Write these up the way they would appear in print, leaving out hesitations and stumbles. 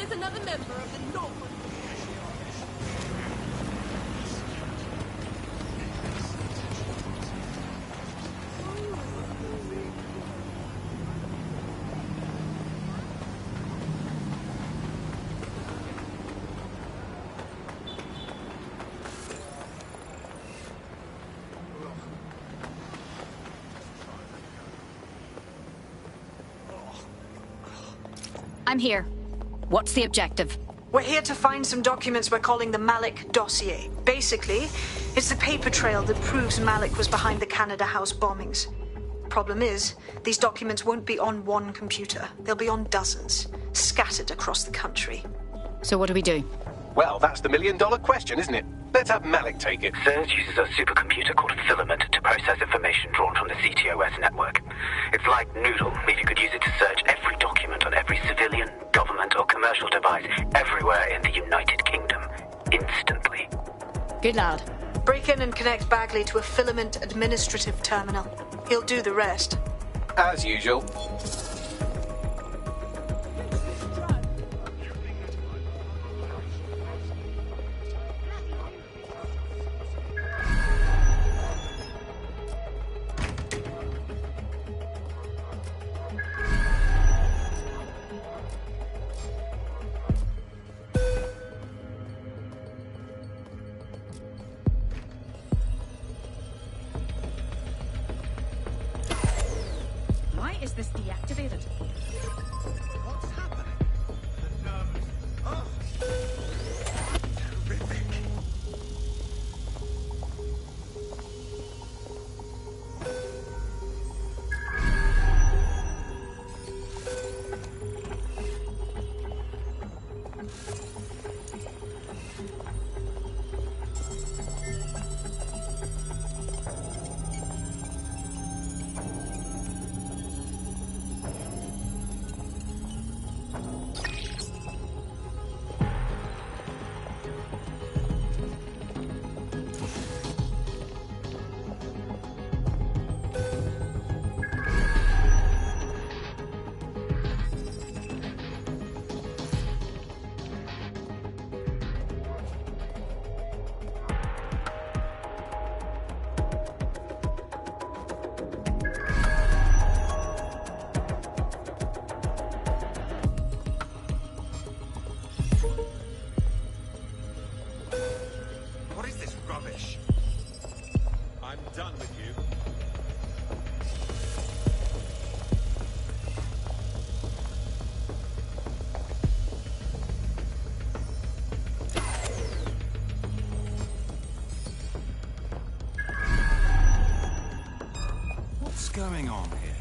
There's another member of the Northwood. I'm here. What's the objective? We're here to find some documents we're calling the Malik dossier. Basically, it's the paper trail that proves Malik was behind the Canada House bombings. Problem is, these documents won't be on one computer. They'll be on dozens, scattered across the country. So what do we do? Well, that's the million-dollar question, isn't it? Let's have Malik take it. Surge uses a supercomputer called Filament to process information drawn from the CTOS network. It's like Noodle, if you could use it to search every document on every civilian, government or commercial device everywhere in the United Kingdom, instantly. Good lad. Break in and connect Bagley to a Filament administrative terminal. He'll do the rest. As usual. Why is this deactivated? What's happening? The nerves. Oh. Terrific. What is this rubbish? I'm done with you. What's going on here?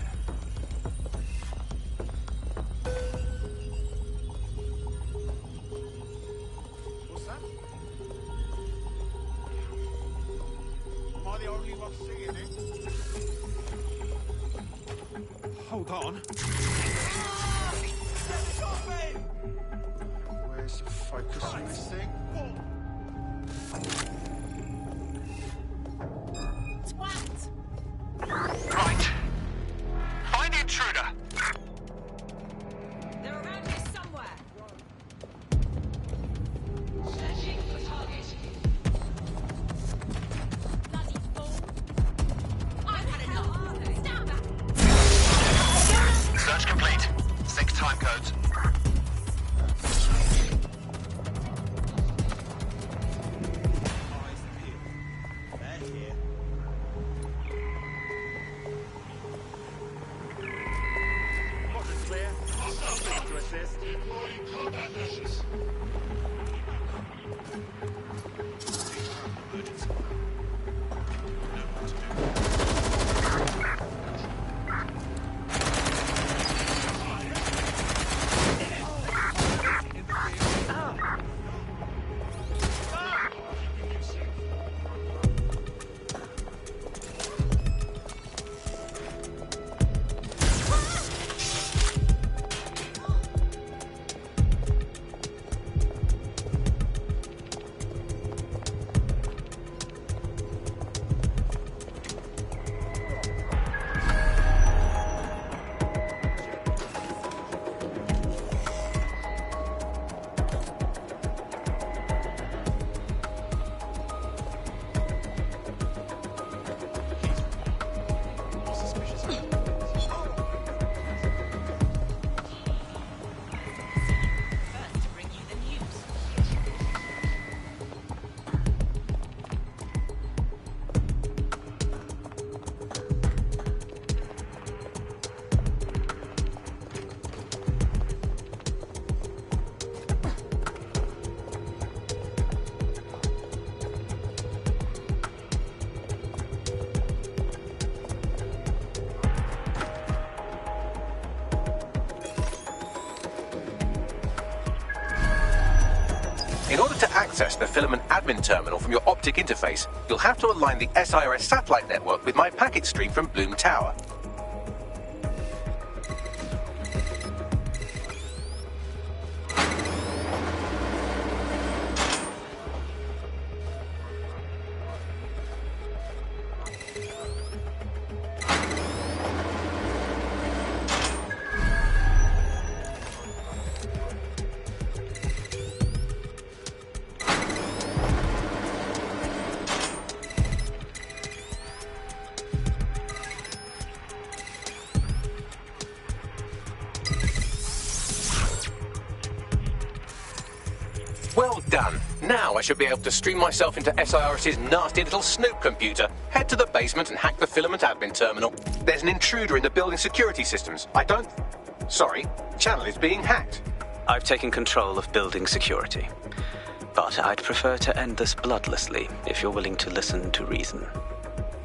What's that? Am I the only one seeing it? Hold on. Where's the focus on this thing? Right. Find the intruder. They're around here somewhere. Searching for target. Bloody fool. I've had enough. Stand back. Search complete. Sync time codes. Eyes peeled. They're here. Quadrant clear. Please to assist. access the filament admin terminal from your optic interface, you'll have to align the SIRS satellite network with my packet stream from Bloom Tower. Well done. Now I should be able to stream myself into SIRS's nasty little snoop computer, head to the basement and hack the filament admin terminal. There's an intruder in the building security systems. Sorry, channel is being hacked. I've taken control of building security. But I'd prefer to end this bloodlessly, if you're willing to listen to reason.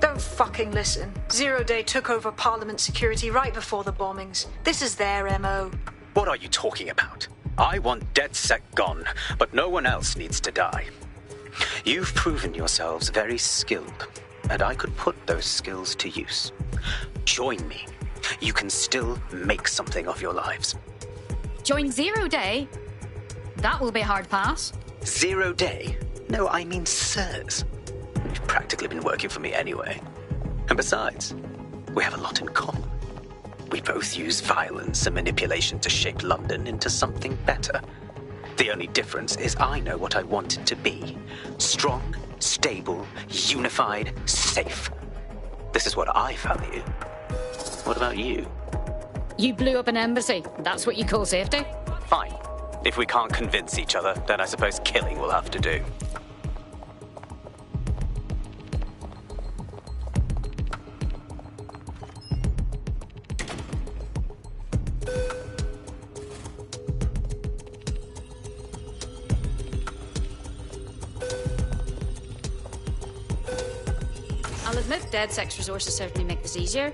Don't fucking listen. Zero Day took over Parliament security right before the bombings. This is their MO. What are you talking about? I want DedSec gone, but no one else needs to die. You've proven yourselves very skilled, and I could put those skills to use. Join me. You can still make something of your lives. Join Zero Day? That will be a hard pass. 0 Day? No, I mean SIRS. You've practically been working for me anyway. And besides, we have a lot in common. We both use violence and manipulation to shape London into something better. The only difference is I know what I want it to be. Strong, stable, unified, safe. This is what I value. What about you? You blew up an embassy. That's what you call safety? Fine. If we can't convince each other, then I suppose killing will have to do. I'll admit DedSec's resources certainly make this easier.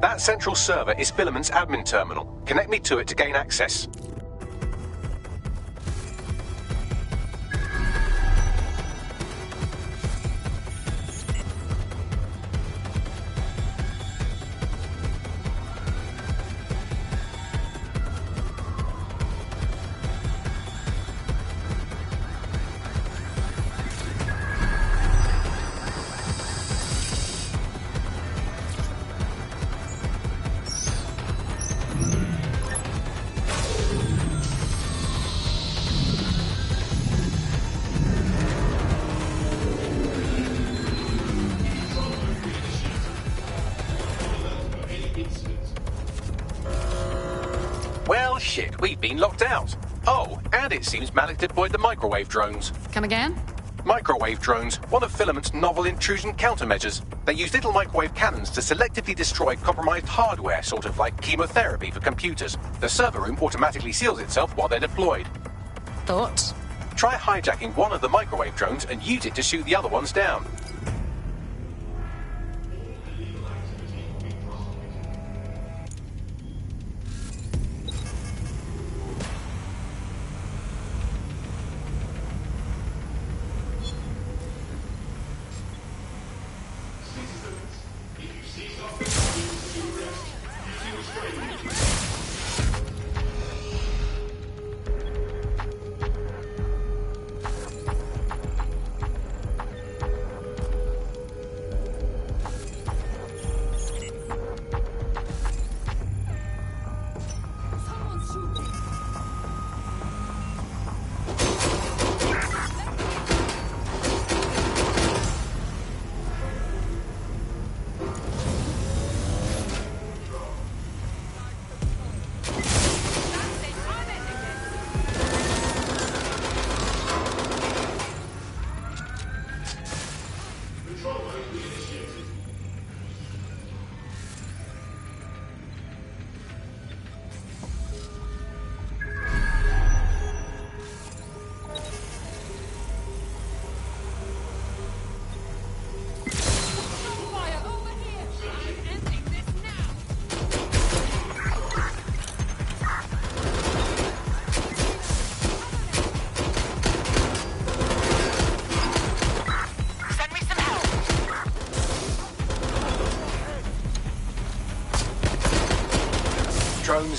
That central server is Filament's admin terminal. Connect me to it to gain access. Well, shit, we've been locked out. Oh, and it seems Malik deployed the microwave drones. Come again? Microwave drones, one of Filament's novel intrusion countermeasures. They use little microwave cannons to selectively destroy compromised hardware, sort of like chemotherapy for computers. The server room automatically seals itself while they're deployed. Thoughts? Try hijacking one of the microwave drones and use it to shoot the other ones down.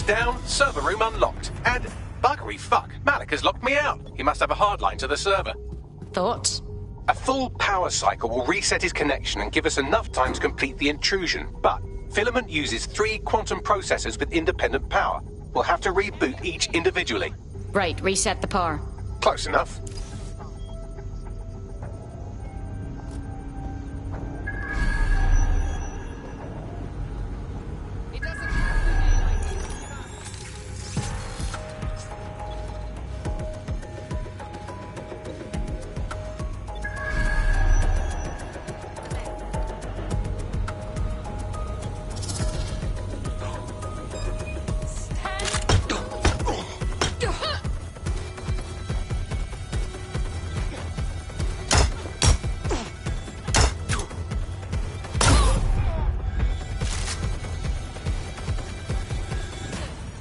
down, server room unlocked. And buggery fuck, Malik has locked me out. He must have a hardline to the server. Thoughts? A full power cycle will reset his connection and give us enough time to complete the intrusion. But Filament uses 3 quantum processors with independent power. We'll have to reboot each individually. Right, reset the power. Close enough. It doesn't have to be like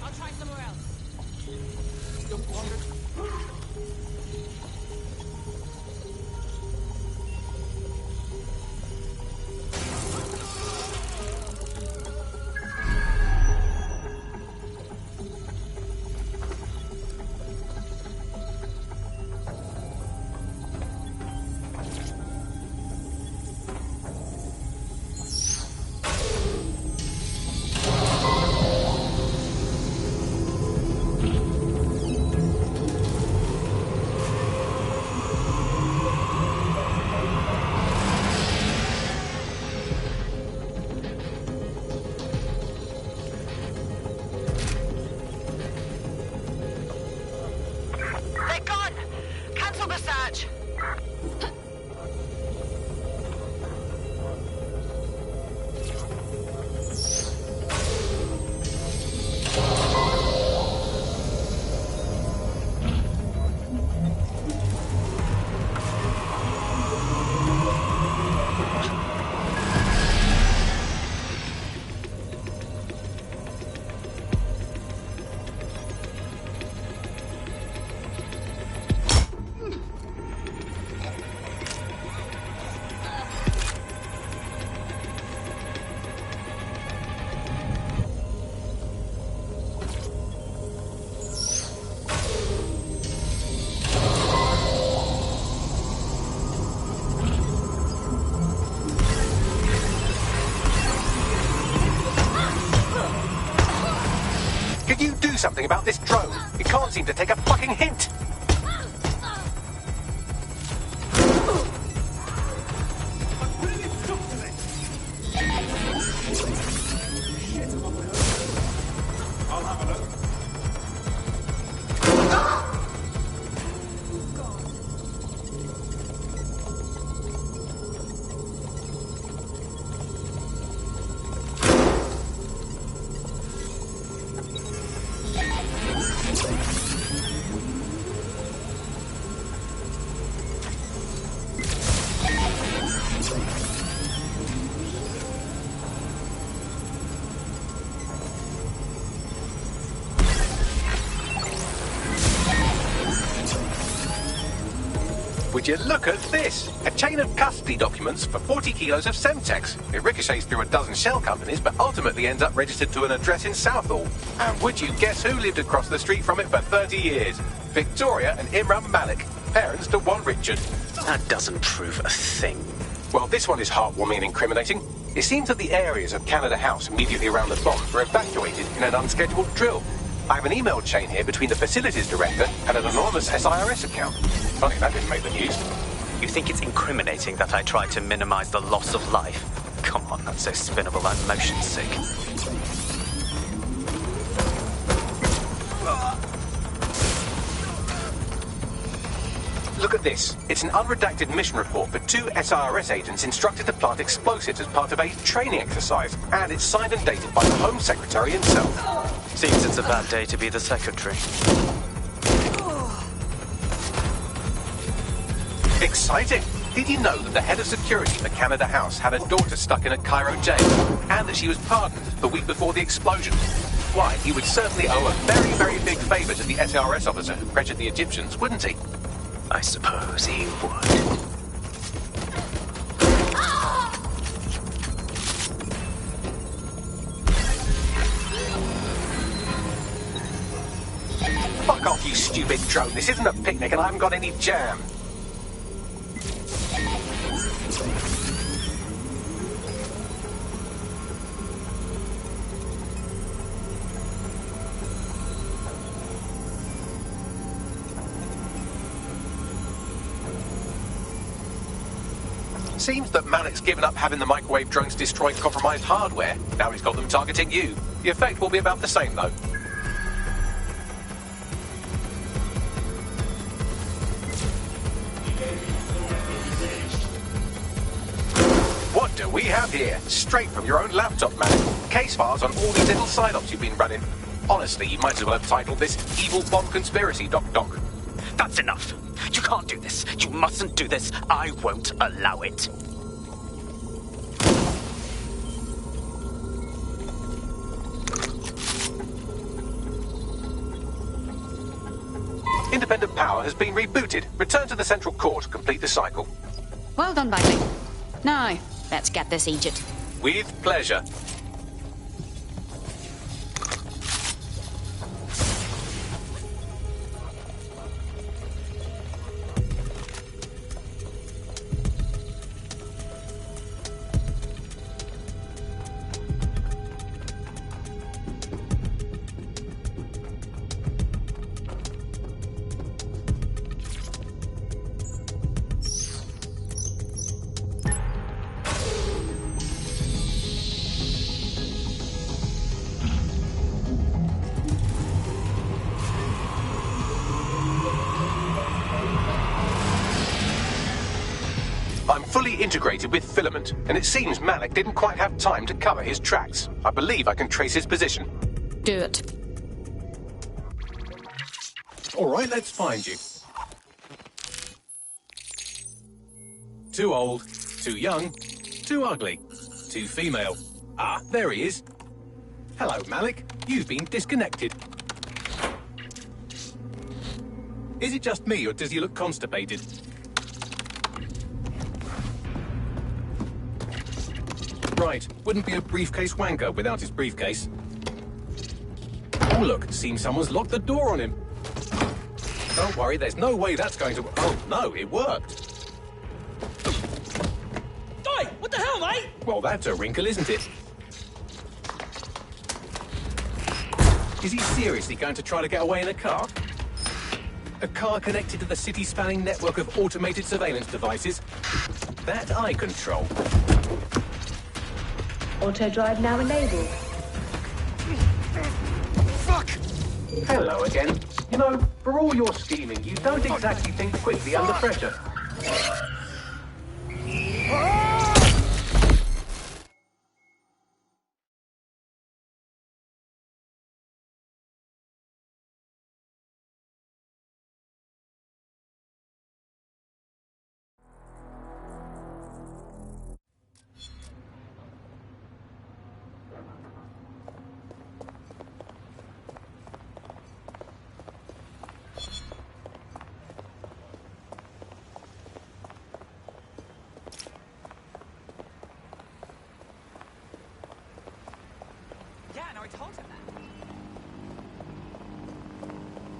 I'll try somewhere else. They're gone! Cancel the search! Can you do something about this drone? It can't seem to take a fucking hint. I'll have a look. Would you look at this? A chain of custody documents for 40 kilos of Semtex. It ricochets through a dozen shell companies, but ultimately ends up registered to an address in Southall. And would you guess who lived across the street from it for 30 years? Victoria and Imran Malik, parents to one Richard. That doesn't prove a thing. Well, this one is heartwarming and incriminating. It seems that the areas of Canada House immediately around the bombs were evacuated in an unscheduled drill. I have an email chain here between the facilities director and an anonymous SIRS account. Funny that didn't make the news. You think it's incriminating that I tried to minimize the loss of life? Come on, that's so spinnable I'm motion sick. Look at this. It's an unredacted mission report for 2 SIRS agents instructed to plant explosives as part of a training exercise. And it's signed and dated by the Home Secretary himself. Seems it's a bad day to be the secretary. Exciting! Did you know that the head of security for Canada House had a daughter stuck in a Cairo jail, and that she was pardoned the week before the explosion? Why, he would certainly owe a very, very big favour to the SRS officer who pressured the Egyptians, wouldn't he? I suppose he would. Fuck off, you stupid drone. This isn't a picnic and I haven't got any jam. Seems that Malik's given up having the microwave drones destroy compromised hardware. Now he's got them targeting you. The effect will be about the same, though. What do we have here? Straight from your own laptop, Malik. Case files on all these little side-ops you've been running. Honestly, you might as well have titled this Evil Bomb Conspiracy, Doc. That's enough. You can't do this. You mustn't do this. I won't allow it. Independent power has been rebooted. Return to the central core to complete the cycle. Well done, Bagley. Now, let's get this Egypt. With pleasure. I'm fully integrated with Filament, and it seems Malik didn't quite have time to cover his tracks. I believe I can trace his position. Do it. All right, let's find you. Too old, too young, too ugly, too female. Ah, there he is. Hello, Malik. You've been disconnected. Is it just me, or does he look constipated? Right, wouldn't be a briefcase wanker without his briefcase. Oh look, seems someone's locked the door on him. Don't worry, there's no way that's going to... Oh no, it worked. Oi, what the hell, mate? Well, that's a wrinkle, isn't it? Is he seriously going to try to get away in a car? A car connected to the city-spanning network of automated surveillance devices? That I control. Auto drive now enabled. Fuck! Hello again. You know, for all your scheming, you don't exactly think quickly under pressure.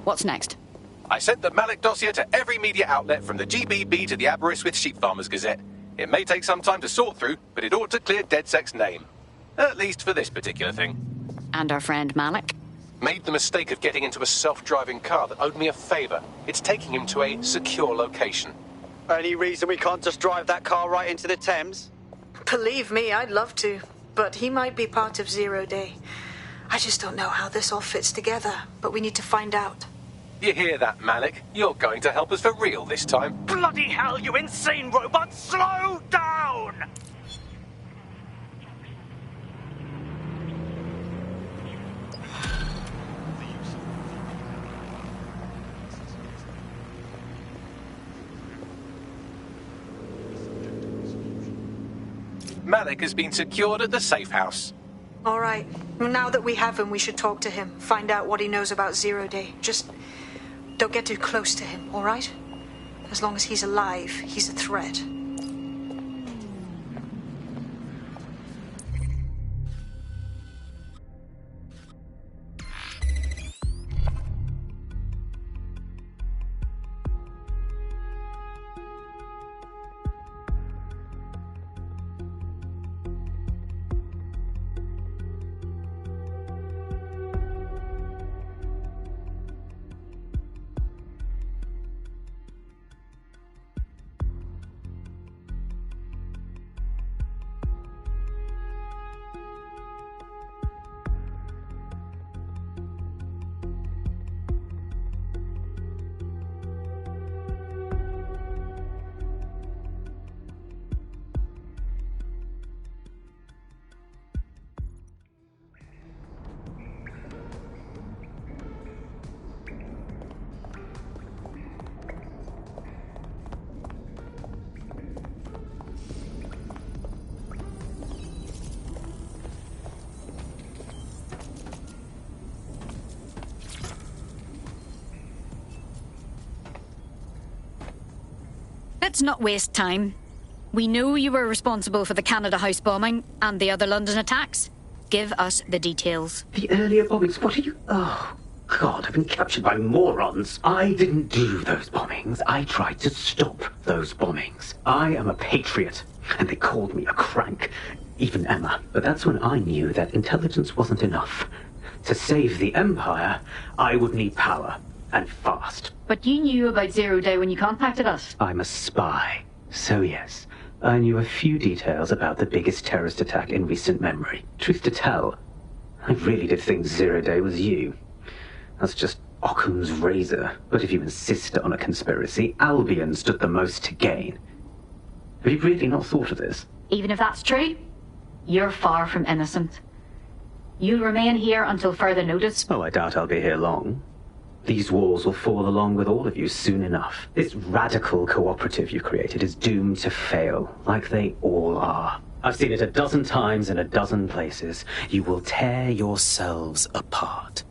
What's next? I sent the Malik dossier to every media outlet from the GBB to the Aberystwyth Sheep Farmers Gazette. It may take some time to sort through, but it ought to clear DedSec's name. At least for this particular thing. And our friend Malik? Made the mistake of getting into a self-driving car that owed me a favor. It's taking him to a secure location. Any reason we can't just drive that car right into the Thames? Believe me, I'd love to. But he might be part of Zero Day. I just don't know how this all fits together, but we need to find out. You hear that, Malik? You're going to help us for real this time. Bloody hell, you insane robot! Slow down! Malik has been secured at the safe house. All right. Now that we have him, we should talk to him. Find out what he knows about Zero Day. Just don't get too close to him, all right? As long as he's alive, he's a threat. Let's not waste time. We know you were responsible for the Canada House bombing and the other London attacks. Give us the details. The earlier bombings, what are you... Oh, God, I've been captured by morons. I didn't do those bombings. I tried to stop those bombings. I am a patriot, and they called me a crank. Even Emma. But that's when I knew that intelligence wasn't enough. To save the Empire, I would need power, and fast. But you knew about Zero Day when you contacted us. I'm a spy, so yes. I knew a few details about the biggest terrorist attack in recent memory. Truth to tell, I really did think Zero Day was you. That's just Occam's razor. But if you insist on a conspiracy, Albion stood the most to gain. Have you really not thought of this? Even if that's true, you're far from innocent. You'll remain here until further notice. Oh, I doubt I'll be here long. These walls will fall along with all of you soon enough. This radical cooperative you created is doomed to fail, like they all are. I've seen it a dozen times in a dozen places. You will tear yourselves apart.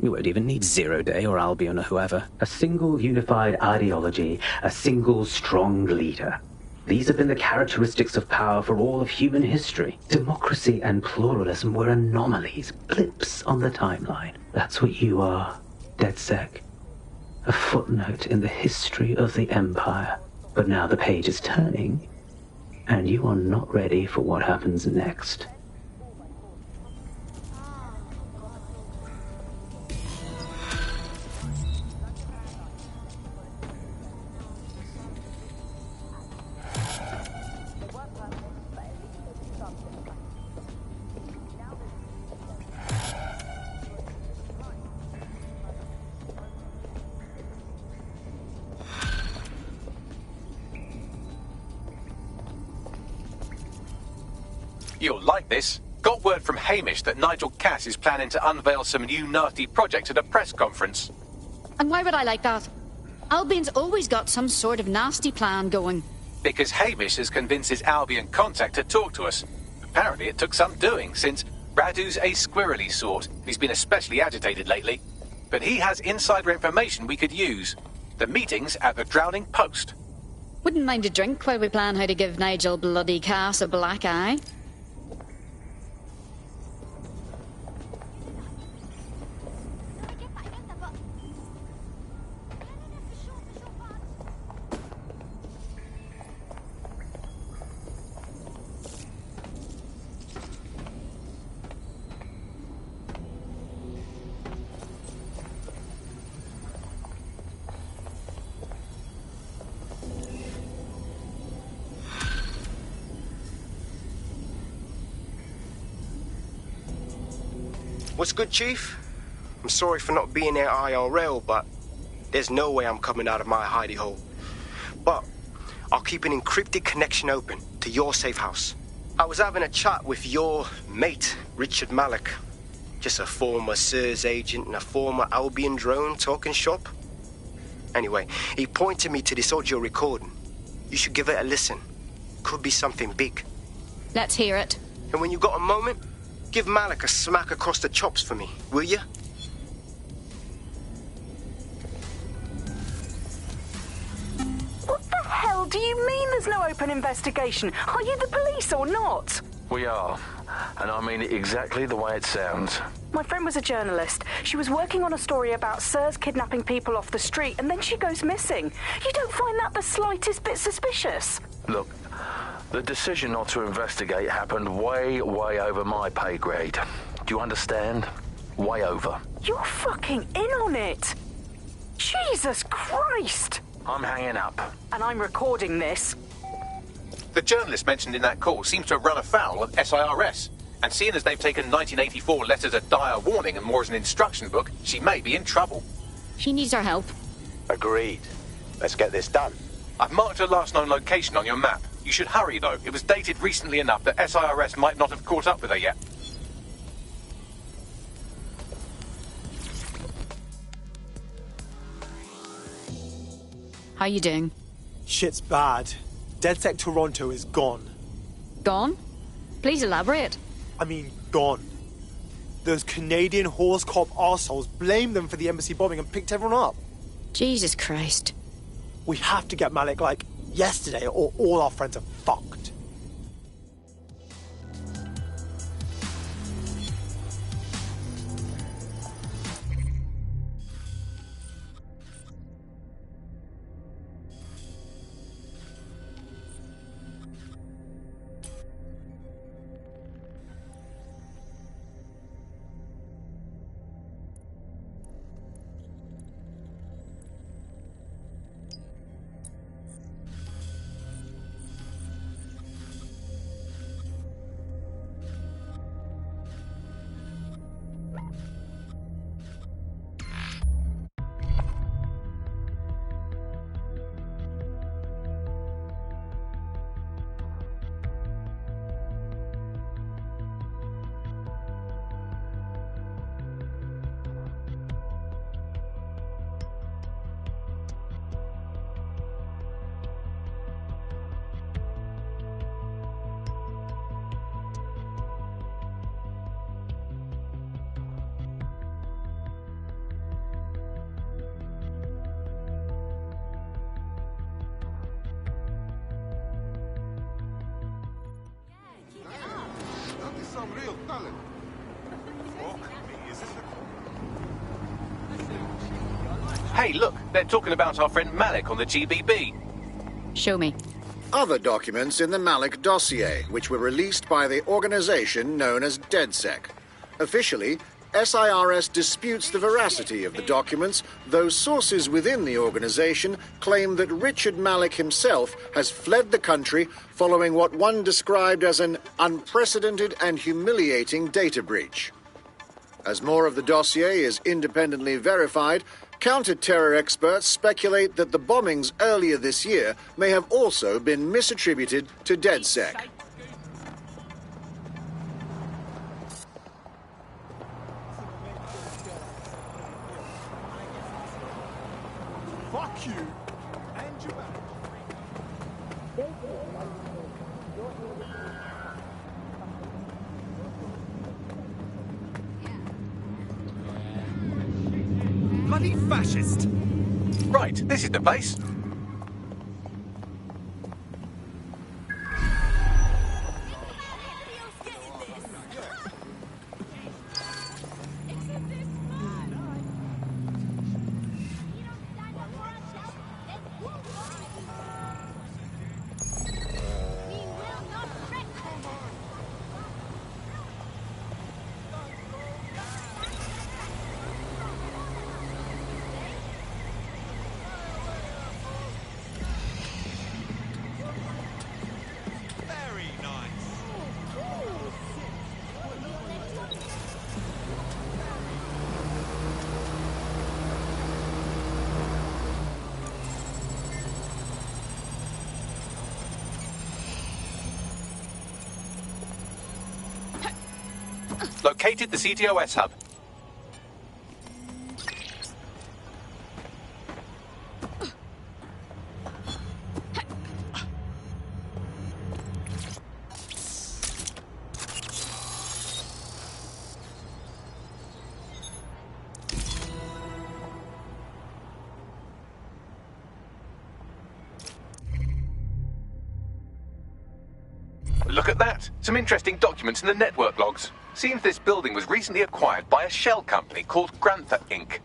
You won't even need Zero Day or Albion or whoever. A single unified ideology, a single strong leader. These have been the characteristics of power for all of human history. Democracy and pluralism were anomalies, blips on the timeline. That's what you are. DedSec. A footnote in the history of the Empire. But now the page is turning, and you are not ready for what happens next. You'll like this. Got word from Hamish that Nigel Cass is planning to unveil some new nasty project at a press conference. And why would I like that? Albion's always got some sort of nasty plan going. Because Hamish has convinced his Albion contact to talk to us. Apparently it took some doing, since Radu's a squirrely sort. He's been especially agitated lately. But he has insider information we could use. The meeting's at the Drowning Post. Wouldn't mind a drink while we plan how to give Nigel bloody Cass a black eye. What's good, Chief? I'm sorry for not being there IRL, but there's no way I'm coming out of my hidey hole. But I'll keep an encrypted connection open to your safe house. I was having a chat with your mate, Richard Malik. Just a former SIRS agent and a former Albion drone talking shop. Anyway, he pointed me to this audio recording. You should give it a listen. Could be something big. Let's hear it. And when you got a moment, give Malik a smack across the chops for me, will you? What the hell do you mean there's no open investigation? Are you the police or not? We are. And I mean it exactly the way it sounds. My friend was a journalist. She was working on a story about SIRS kidnapping people off the street, and then she goes missing. You don't find that the slightest bit suspicious? Look, the decision not to investigate happened way over my pay grade. Do you understand? Way over. You're fucking in on it. Jesus Christ. I'm hanging up. And I'm recording this. The journalist mentioned in that call seems to have run afoul of SIRS. And seeing as they've taken 1984 letters of dire warning and more as an instruction book, she may be in trouble. She needs our help. Agreed. Let's get this done. I've marked her last known location on your map. You should hurry, though. It was dated recently enough that SIRS might not have caught up with her yet. How you doing? Shit's bad. DedSec Toronto is gone. Gone? Please elaborate. I mean, gone. Those Canadian horse cop arseholes blamed them for the embassy bombing and picked everyone up. Jesus Christ. We have to get Malik, like, yesterday, or all our friends are fucked. Some real talent. Hey, look, they're talking about our friend Malik on the GBB. Show me. Other documents in the Malik dossier, which were released by the organization known as DedSec. Officially, SIRS disputes the veracity of the documents, though sources within the organization claim that Richard Malik himself has fled the country following what one described as an unprecedented and humiliating data breach. As more of the dossier is independently verified, counter-terror experts speculate that the bombings earlier this year may have also been misattributed to DedSec. Fuck you. And you back. Bloody fascist! Right, this is the base. Located the CTOS hub. Look at that. Some interesting documents in the network logs. Seems this building was recently acquired by a shell company called Grantha Inc.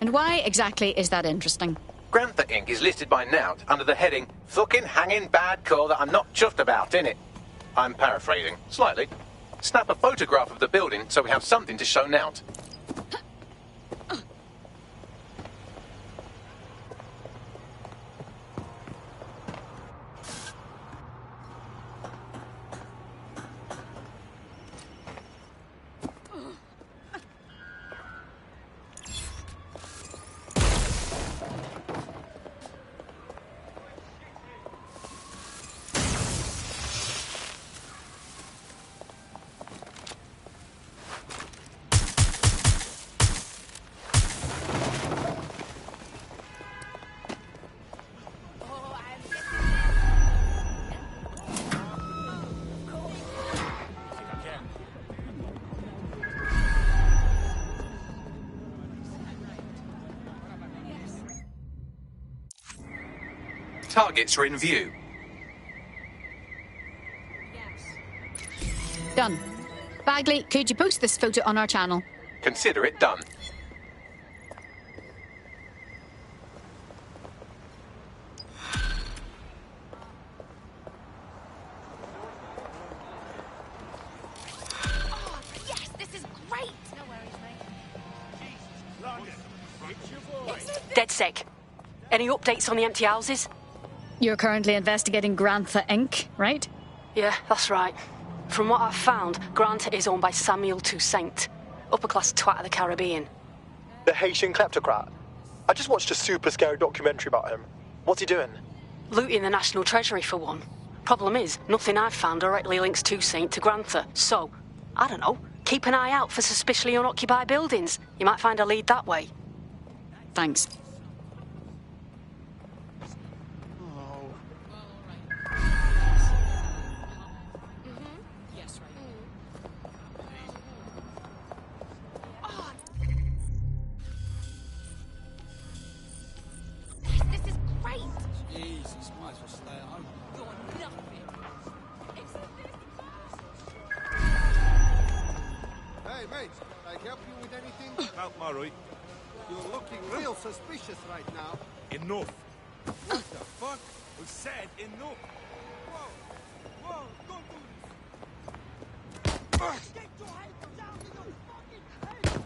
And why exactly is that interesting? Grantha Inc. is listed by Nout under the heading, "Fucking hanging bad call that I'm not chuffed about, innit?" I'm paraphrasing, slightly. Snap a photograph of the building so we have something to show Nout. Targets are in view. Done. Bagley, could you post this photo on our channel? Consider it done. Yes, this is great. No worries, mate. DedSec. Any updates on the empty houses? You're currently investigating Grantha Inc., right? Yeah, that's right. From what I've found, Grant is owned by Samuel Toussaint, upper-class twat of the Caribbean. The Haitian kleptocrat. I just watched a super scary documentary about him. What's he doing? Looting the National Treasury, for one. Problem is, nothing I've found directly links Toussaint to Grantha, so, I don't know, keep an eye out for suspiciously unoccupied buildings. You might find a lead that way. Thanks. Hey, mate, can I help you with anything? Help, Murray. You're looking real suspicious right now. Enough. What the fuck? We said enough. Whoa, whoa, don't do this. Get your head down to your fucking head.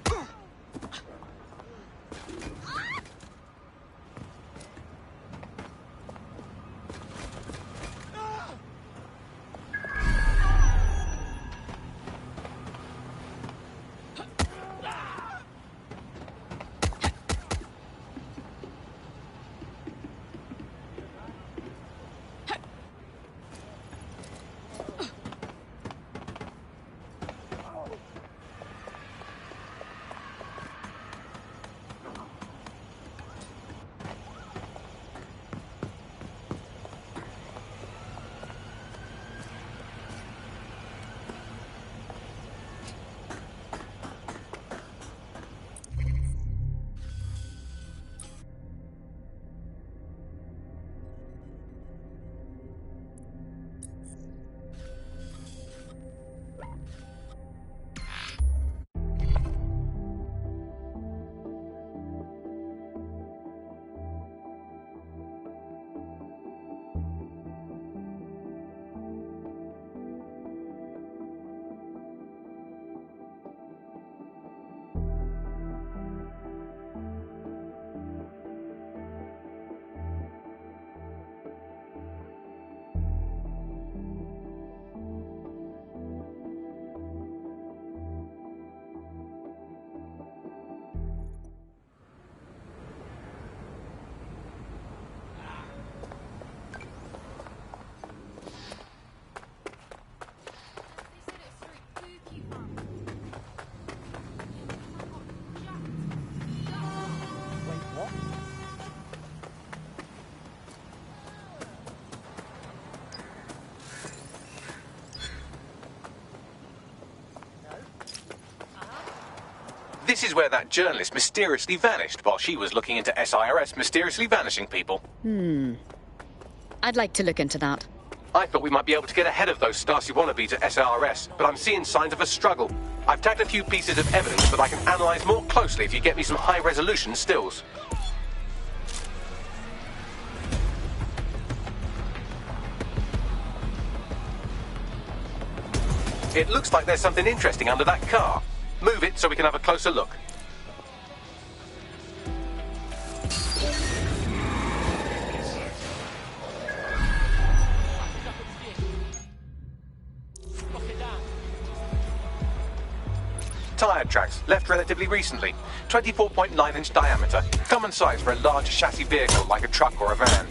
This is where that journalist mysteriously vanished while she was looking into SIRS mysteriously vanishing people. I'd like to look into that. I thought we might be able to get ahead of those Stasi wannabes at SIRS, but I'm seeing signs of a struggle. I've tagged a few pieces of evidence that I can analyse more closely if you get me some high-resolution stills. It looks like there's something interesting under that car. Move it so we can have a closer look. Tyre tracks, left relatively recently. 24.9-inch diameter. Common size for a large chassis vehicle like a truck or a van.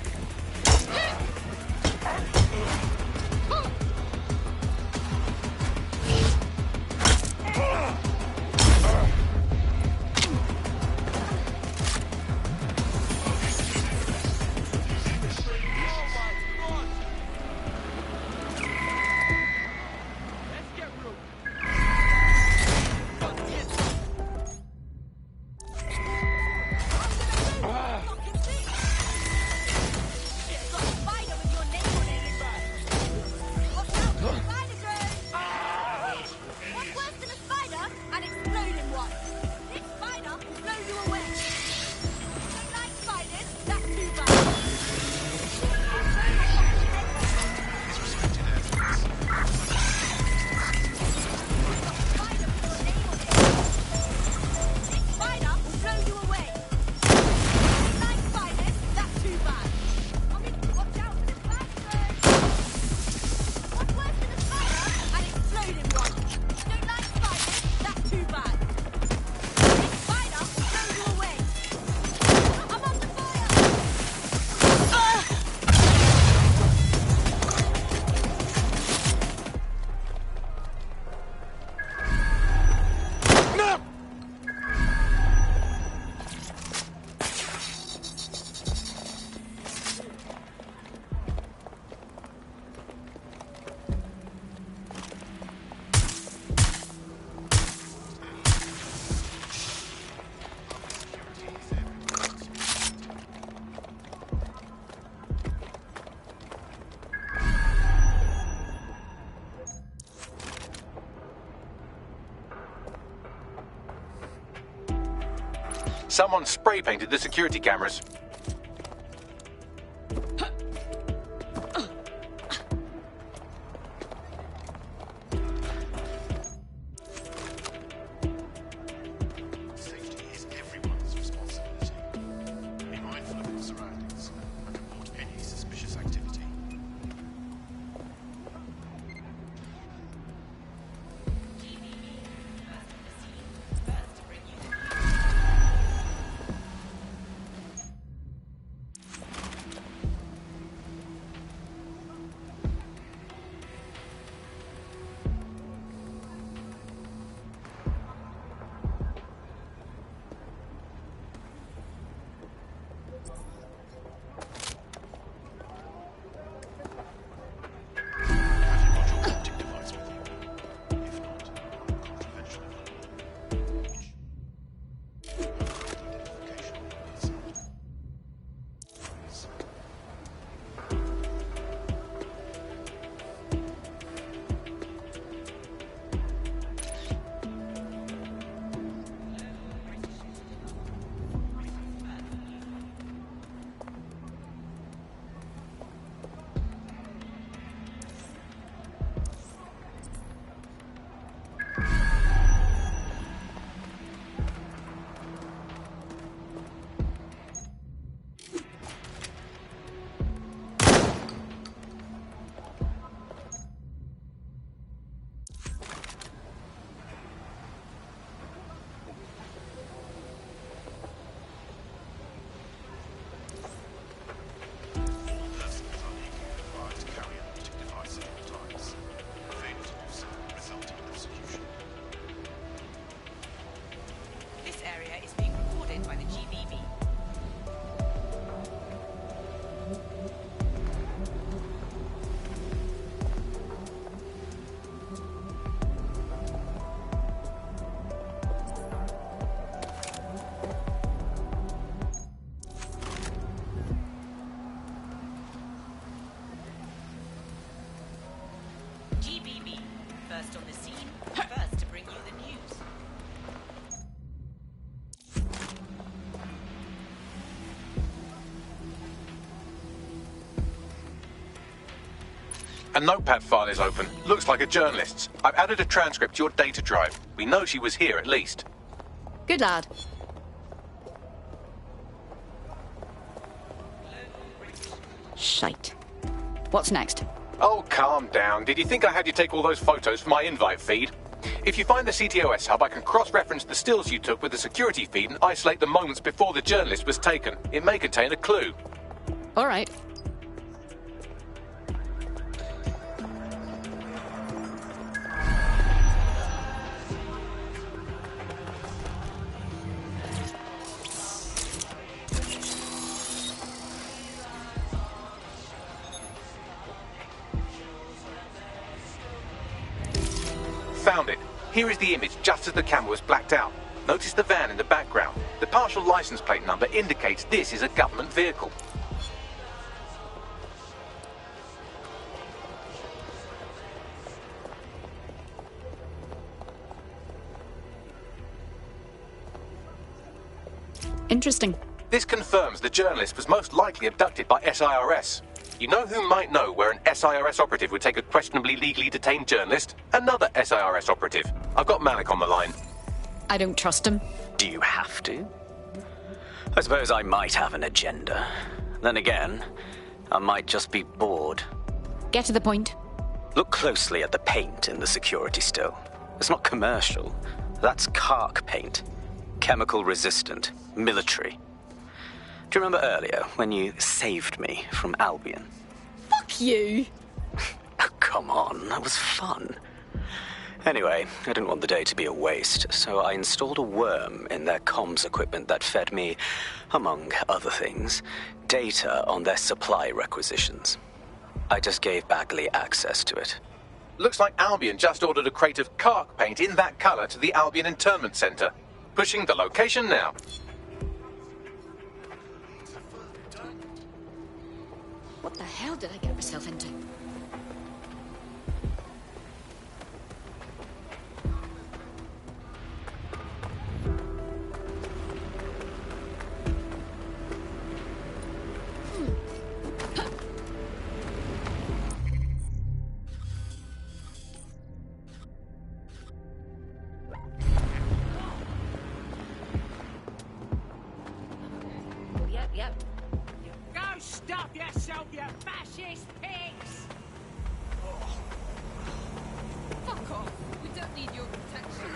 Someone spray painted the security cameras. Safety is everyone's responsibility. Be mindful of your surroundings and report any suspicious activity. This area is being recorded by the GBB. GBB, first on the scene, first to bring you the news. A notepad file is open. Looks like a journalist's. I've added a transcript to your data drive. We know she was here at least. Good lad. Shite. What's next? Oh, calm down. Did you think I had you take all those photos for my invite feed? If you find the CTOS hub, I can cross-reference the stills you took with the security feed and isolate the moments before the journalist was taken. It may contain a clue. All right. Found it. Here is the image just as the camera was blacked out. Notice the van in the background. The partial license plate number indicates this is a government vehicle. Interesting. This confirms the journalist was most likely abducted by SIRS. You know who might know where an SIRS operative would take a questionably legally detained journalist? Another SIRS operative. I've got Malik on the line. I don't trust him. Do you have to? I suppose I might have an agenda. Then again, I might just be bored. Get to the point. Look closely at the paint in the security still. It's not commercial. That's Kark paint. Chemical resistant. Military. Do you remember earlier when you saved me from Albion? Fuck you! Oh, come on, that was fun. Anyway, I didn't want the day to be a waste, so I installed a worm in their comms equipment that fed me, among other things, data on their supply requisitions. I just gave Bagley access to it. Looks like Albion just ordered a crate of Kark paint in that colour to the Albion Internment Centre. Pushing the location now. What the hell did I get myself into? Yep. Go stop yourself, you fascist pigs! Fuck off. We don't need your protection.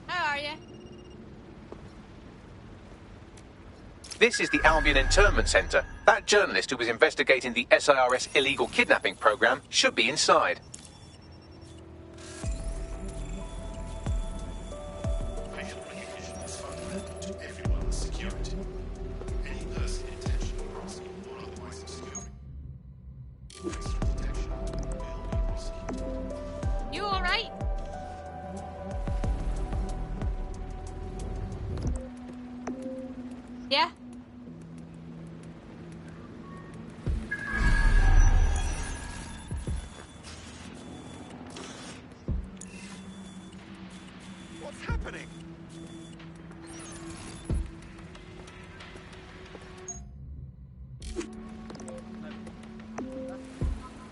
How are you? This is the Albion Internment Centre. That journalist who was investigating the SIRS illegal kidnapping program should be inside. Facial recognition is fundamental to everyone's security. Any person intentionally crossing or otherwise obscuring facial detection will be prosecuted. You alright? Yeah? What's happening?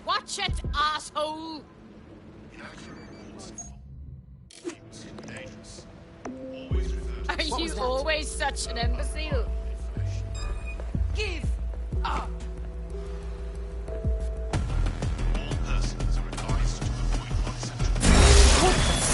Watch it, asshole! Dangerous. Always refer to Are you always such an imbecile? Give up! all persons are advised to avoid unacceptable.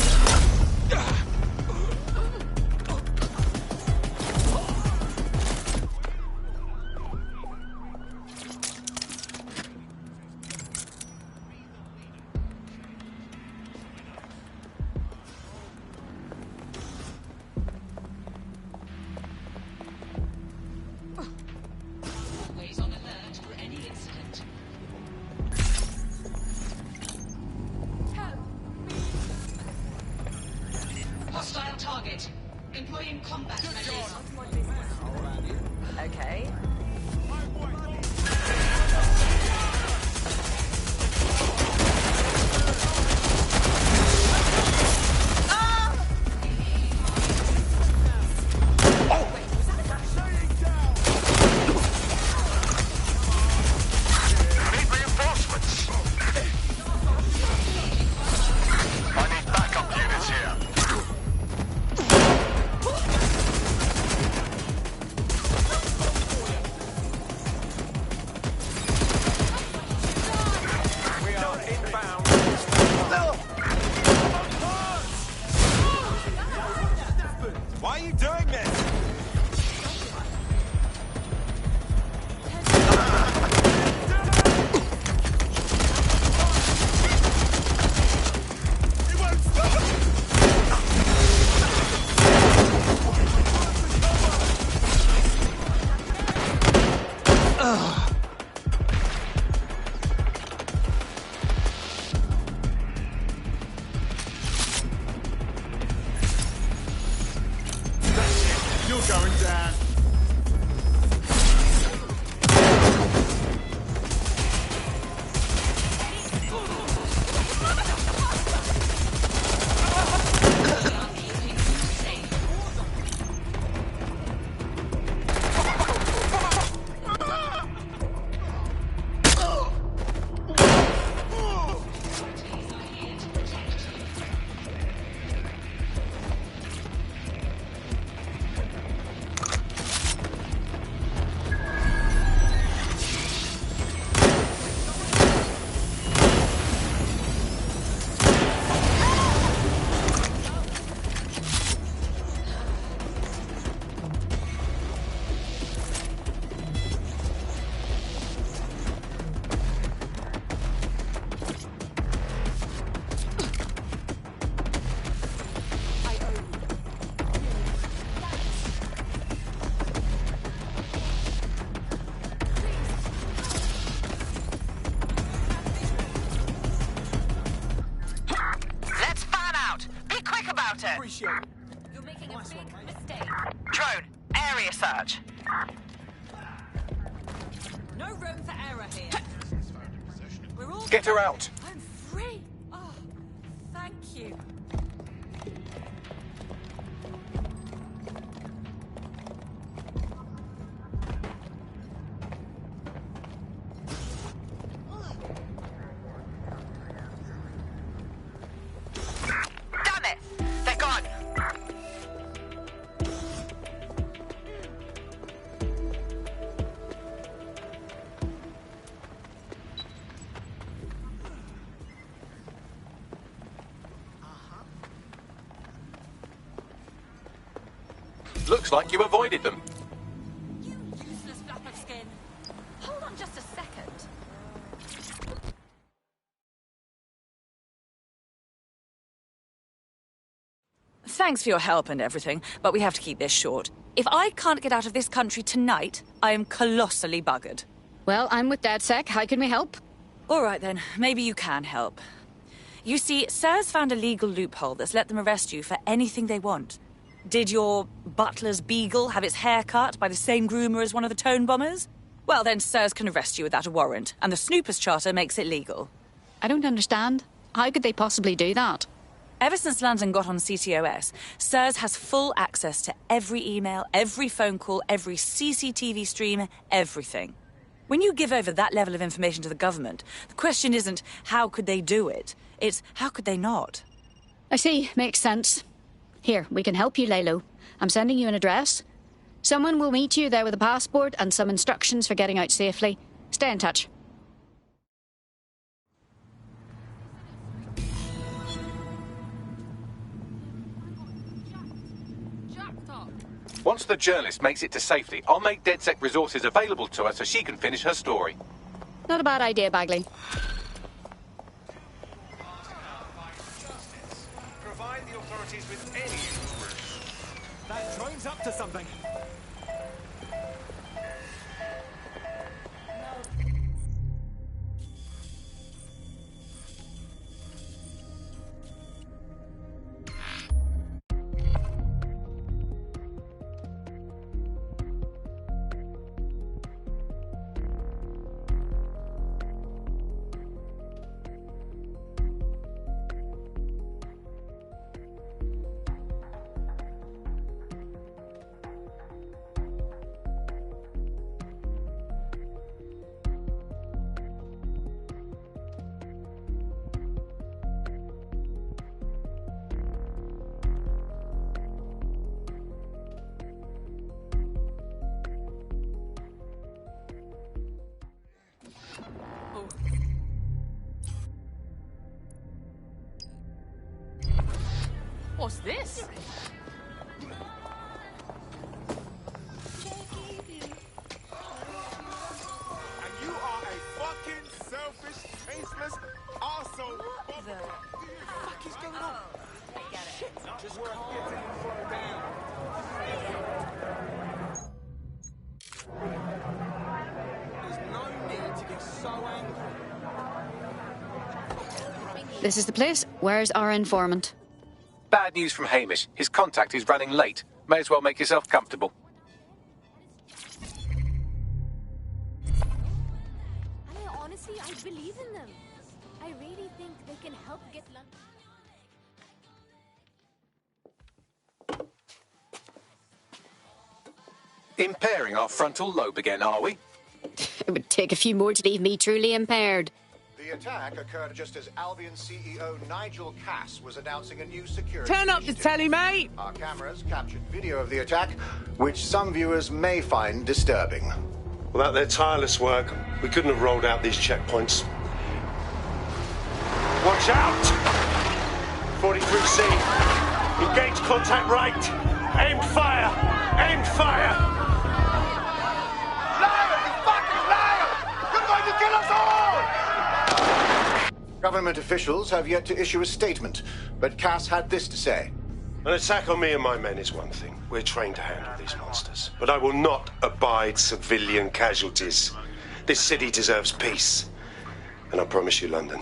Appreciate it. You're making a big mistake. Drone, area search. No room for error here. We're all Get her out. I'm free. Oh, thank you. Damn it! They're gone. Looks like you avoided them. You useless flap of skin. Hold on just a second. Thanks for your help and everything, but we have to keep this short. If I can't get out of this country tonight, I am colossally buggered. Well, I'm with DedSec. How can we help? All right then, maybe you can help. You see, SIRS found a legal loophole that's let them arrest you for anything they want. Did your butler's beagle have its hair cut by the same groomer as one of the tone bombers? Well, then SIRS can arrest you without a warrant, and the Snoopers Charter makes it legal. I don't understand. How could they possibly do that? Ever since London got on CTOS, SIRS has full access to every email, every phone call, every CCTV stream, everything. When you give over that level of information to the government, the question isn't how could they do it, it's how could they not? I see. Makes sense. Here, we can help you, Lalo. I'm sending you an address. Someone will meet you there with a passport and some instructions for getting out safely. Stay in touch. Once the journalist makes it to safety, I'll make DedSec resources available to her so she can finish her story. Not a bad idea, Bagley. Provide the authorities with any information. That drone's up to something. What's this? And you are a fucking selfish, tasteless arsehole. What the fuck is going on? Shit, just worth getting him thrown down. There's no need to get so angry. This is the place. Where's our informant? Bad news from Hamish. His contact is running late. May as well make yourself comfortable. Honestly, I believe in them. I really think they can help get London. Impairing our frontal lobe again, are we? It would take a few more to leave me truly impaired. The attack occurred just as Albion CEO Nigel Cass was announcing a new security Turn up the telly, mate! Our cameras captured video of the attack, which some viewers may find disturbing. Without their tireless work, we couldn't have rolled out these checkpoints. Watch out! 43C. Engage contact right. Aimed fire! Aimed fire! Liar! You fucking liar! You're going to kill us all! Government officials have yet to issue a statement, but Cass had this to say. An attack on me and my men is one thing. We're trained to handle these monsters. But I will not abide civilian casualties. This city deserves peace. And I promise you, London,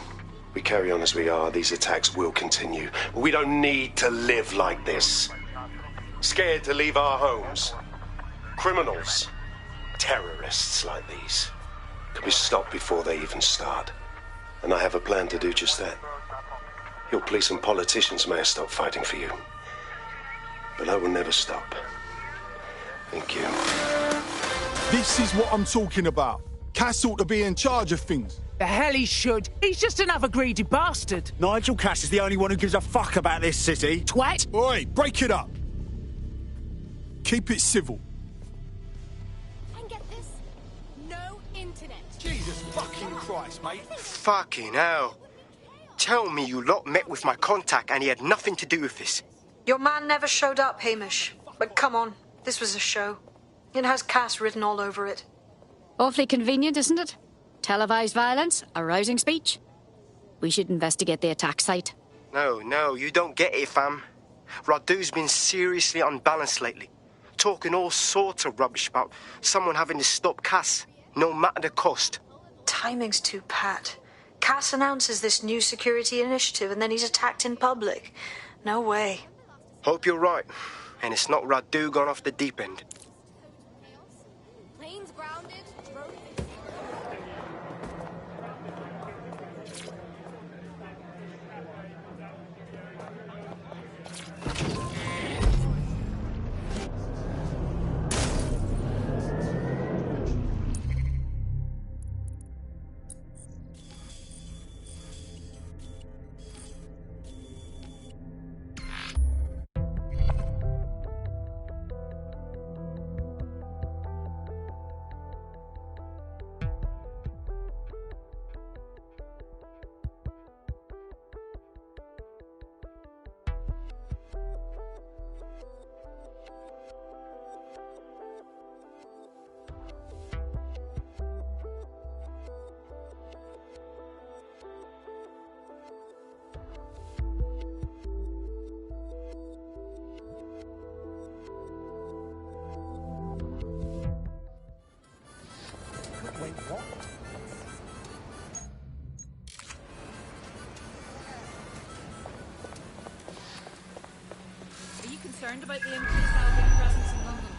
We carry on as we are, these attacks will continue. We don't need to live like this. Scared to leave our homes. Criminals, terrorists like these, can be stopped before they even start. And I have a plan to do just that. Your police and politicians may have stopped fighting for you. But I will never stop. Thank you. This is what I'm talking about. Cass ought to be in charge of things. The hell he should. He's just another greedy bastard. Nigel Cass is the only one who gives a fuck about this city. Twat! Oi, break it up. Keep it civil. And get this, no internet. Jesus fucking Christ, mate. Fucking hell. Tell me you lot met with my contact and he had nothing to do with this. Your man never showed up, Hamish. But come on, this was a show. It has Cass written all over it. Awfully convenient, isn't it? Televised violence, arousing speech. We should investigate the attack site. No, you don't get it, fam. Radu's been seriously unbalanced lately. Talking all sorts of rubbish about someone having to stop Cass, no matter the cost. Timing's too pat. Cass announces this new security initiative and then he's attacked in public. No way. Hope you're right. And it's not Radu gone off the deep end. Planes grounded, About the increased Albion presence in London.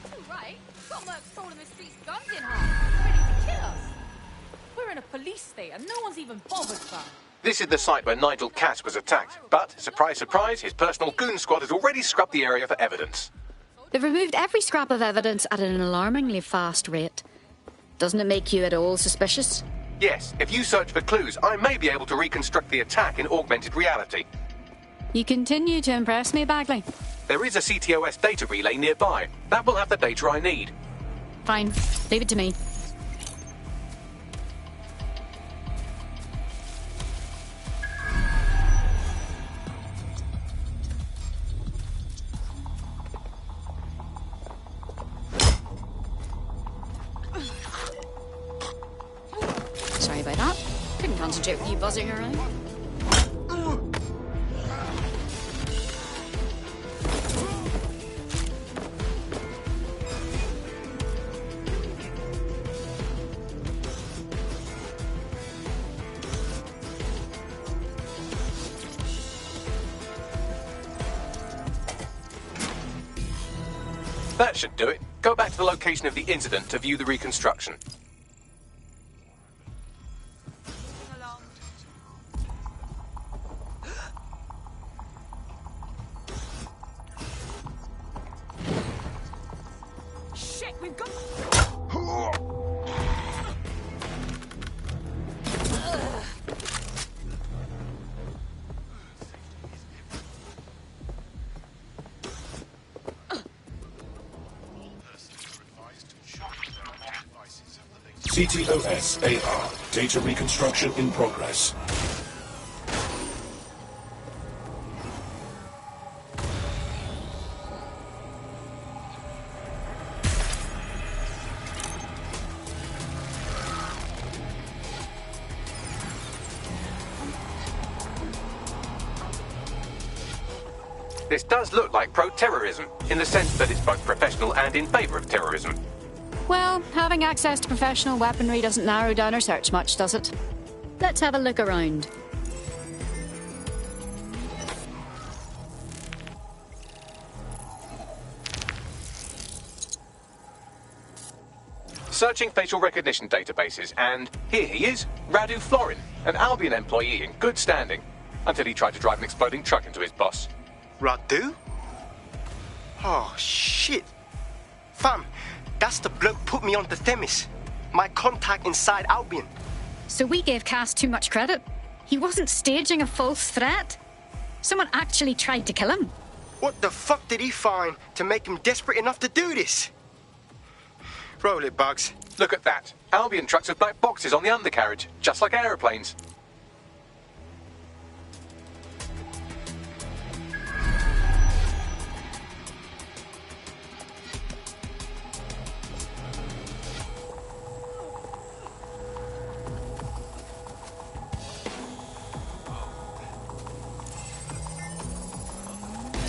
Too right. Got mercs crawling the streets, guns in hand, ready to kill us. We're in a police state and no one's even bothered, fam. This is the site where Nigel Cass was attacked, but, surprise, surprise, his personal goon squad has already scrubbed the area for evidence. They've removed every scrap of evidence at an alarmingly fast rate. Doesn't it make you at all suspicious? Yes, if you search for clues, I may be able to reconstruct the attack in augmented reality. You continue to impress me, Bagley. There is a CTOS data relay nearby. That will have the data I need. Fine. Leave it to me. Sorry about that. Couldn't concentrate with you buzzing around. That should do it. Go back to the location of the incident to view the reconstruction. Shit, we've got... CTOS AR. Data reconstruction in progress. This does look like pro-terrorism, in the sense that it's both professional and in favour of terrorism. Well, having access to professional weaponry doesn't narrow down our search much, does it? Let's have a look around. Searching facial recognition databases, and here he is, Radu Florin, an Albion employee in good standing, until he tried to drive an exploding truck into his boss. Radu? Oh, shit. Fam, that's the bloke put me on the Themis. My contact inside Albion. So we gave Cass too much credit. He wasn't staging a false threat. Someone actually tried to kill him. What the fuck did he find to make him desperate enough to do this? Roll it, Bugs. Look at that. Albion trucks with black boxes on the undercarriage, just like aeroplanes.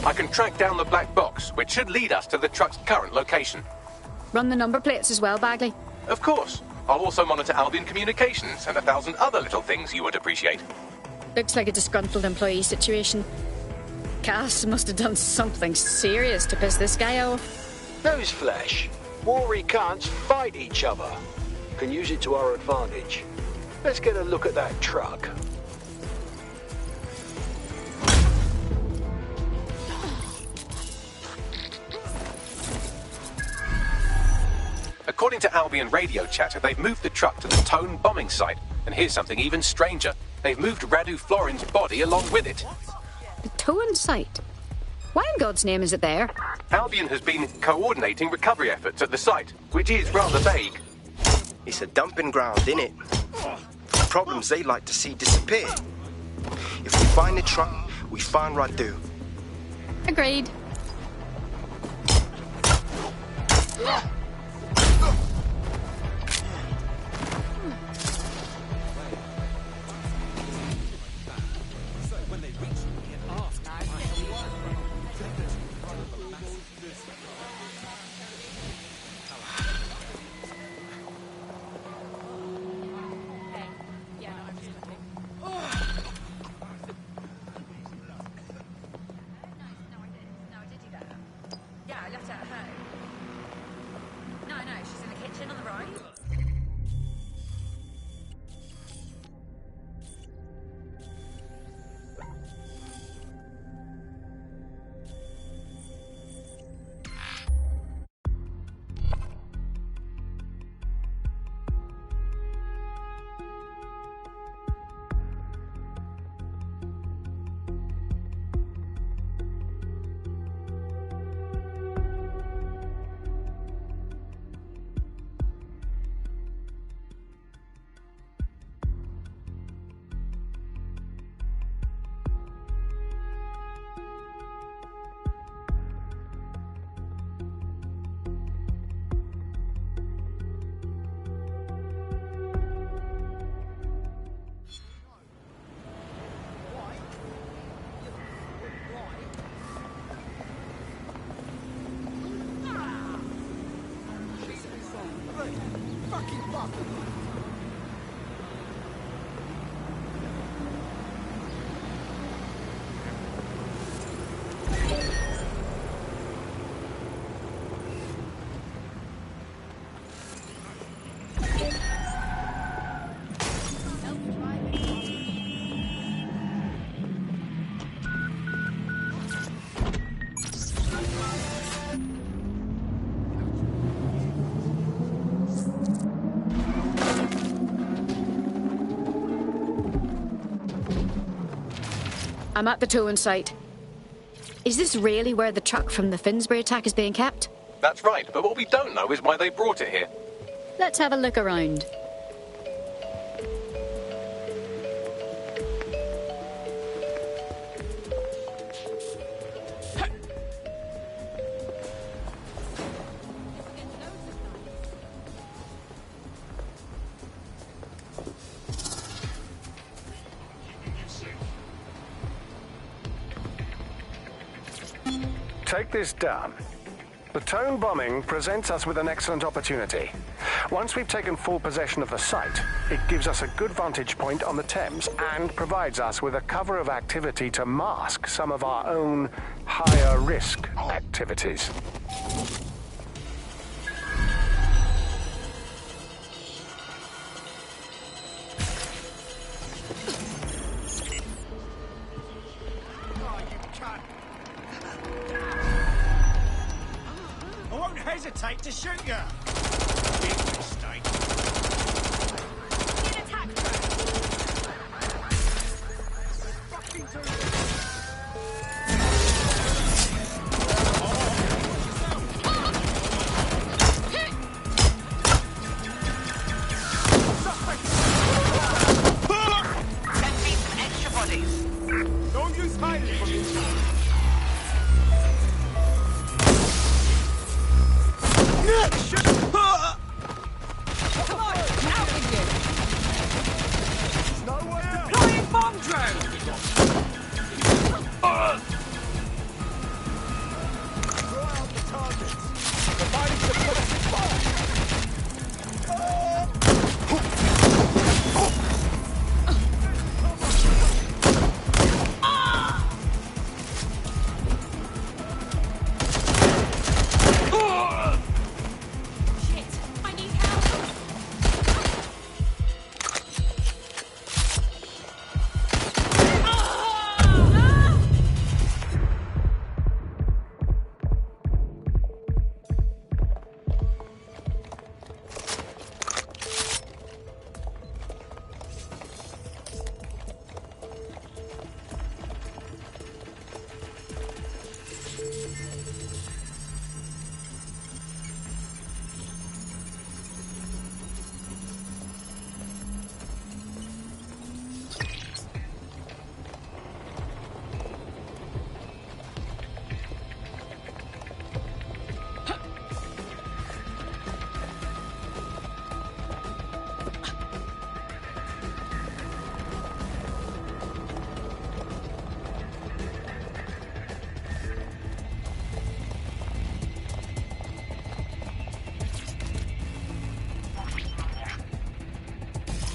I can track down the black box, which should lead us to the truck's current location. Run the number plates as well, Bagley. Of course. I'll also monitor Albion communications and 1,000 other little things you would appreciate. Looks like a disgruntled employee situation. Cass must have done something serious to piss this guy off. Newsflash. Warry cunts fight each other. Can use it to our advantage. Let's get a look at that truck. According to Albion radio chatter, they've moved the truck to the Tone bombing site. And here's something even stranger. They've moved Radu Florin's body along with it. The Tone site? Why in God's name is it there? Albion has been coordinating recovery efforts at the site, which is rather vague. It's a dumping ground, innit? Problems they like to see disappear. If we find the truck, we find Radu. Agreed. I'm at the towing site. Is this really where the truck from the Finsbury attack is being kept? That's right, but what we don't know is why they brought it here. Let's have a look around. Take this down. The Tone bombing presents us with an excellent opportunity. Once we've taken full possession of the site, it gives us a good vantage point on the Thames and provides us with a cover of activity to mask some of our own higher risk activities. I won't hesitate to shoot you. Big mistake. Don't use hiding from each other. Come on, out with you! Nowhere else. Deploying bomb drone! Throw out the targets. Providing suppressive fire. Shit, I need help!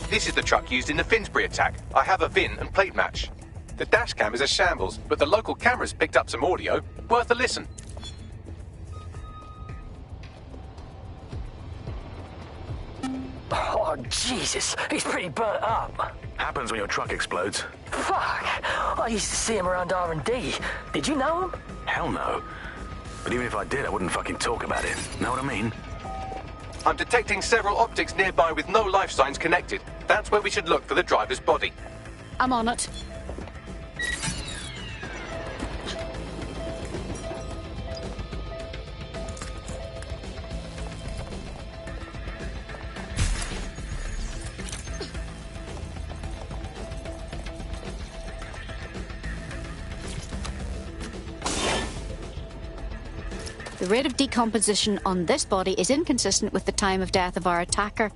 This is the truck used in the Finsbury attack. I have a VIN and plate match. The dash cam is a shambles, but the local cameras picked up some audio. Worth a listen. Oh, Jesus. He's pretty burnt up. Happens when your truck explodes. Fuck. I used to see him around R&D. Did you know him? Hell no. But even if I did, I wouldn't fucking talk about it. Know what I mean? I'm detecting several optics nearby with no life signs connected. That's where we should look for the driver's body. I'm on it. The rate of decomposition on this body is inconsistent with the time of death of our attacker.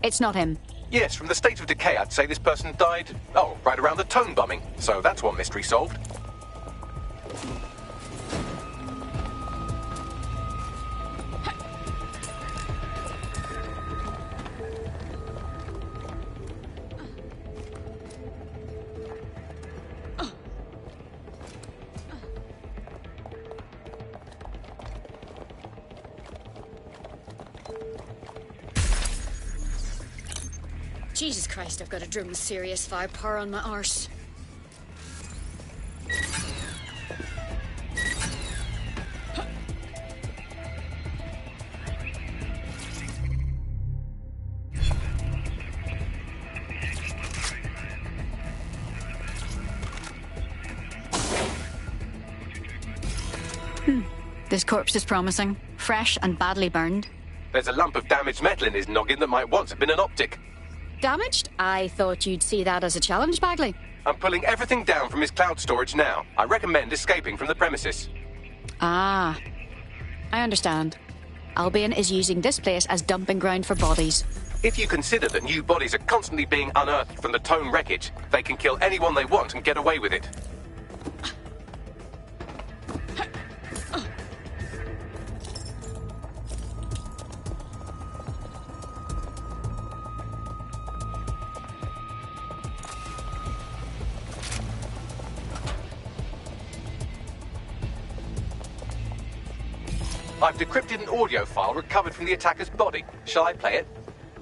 It's not him. Yes, from the state of decay, I'd say this person died, right around the tone bombing. So that's one mystery solved. Jesus Christ, I've got a drum with serious firepower on my arse. This corpse is promising. Fresh and badly burned. There's a lump of damaged metal in his noggin that might once have been an optic. Damaged? I thought you'd see that as a challenge, Bagley. I'm pulling everything down from his cloud storage now. I recommend escaping from the premises. Ah, I understand. Albion is using this place as dumping ground for bodies. If you consider that new bodies are constantly being unearthed from the Tone wreckage, they can kill anyone they want and get away with it. I've decrypted an audio file recovered from the attacker's body. Shall I play it?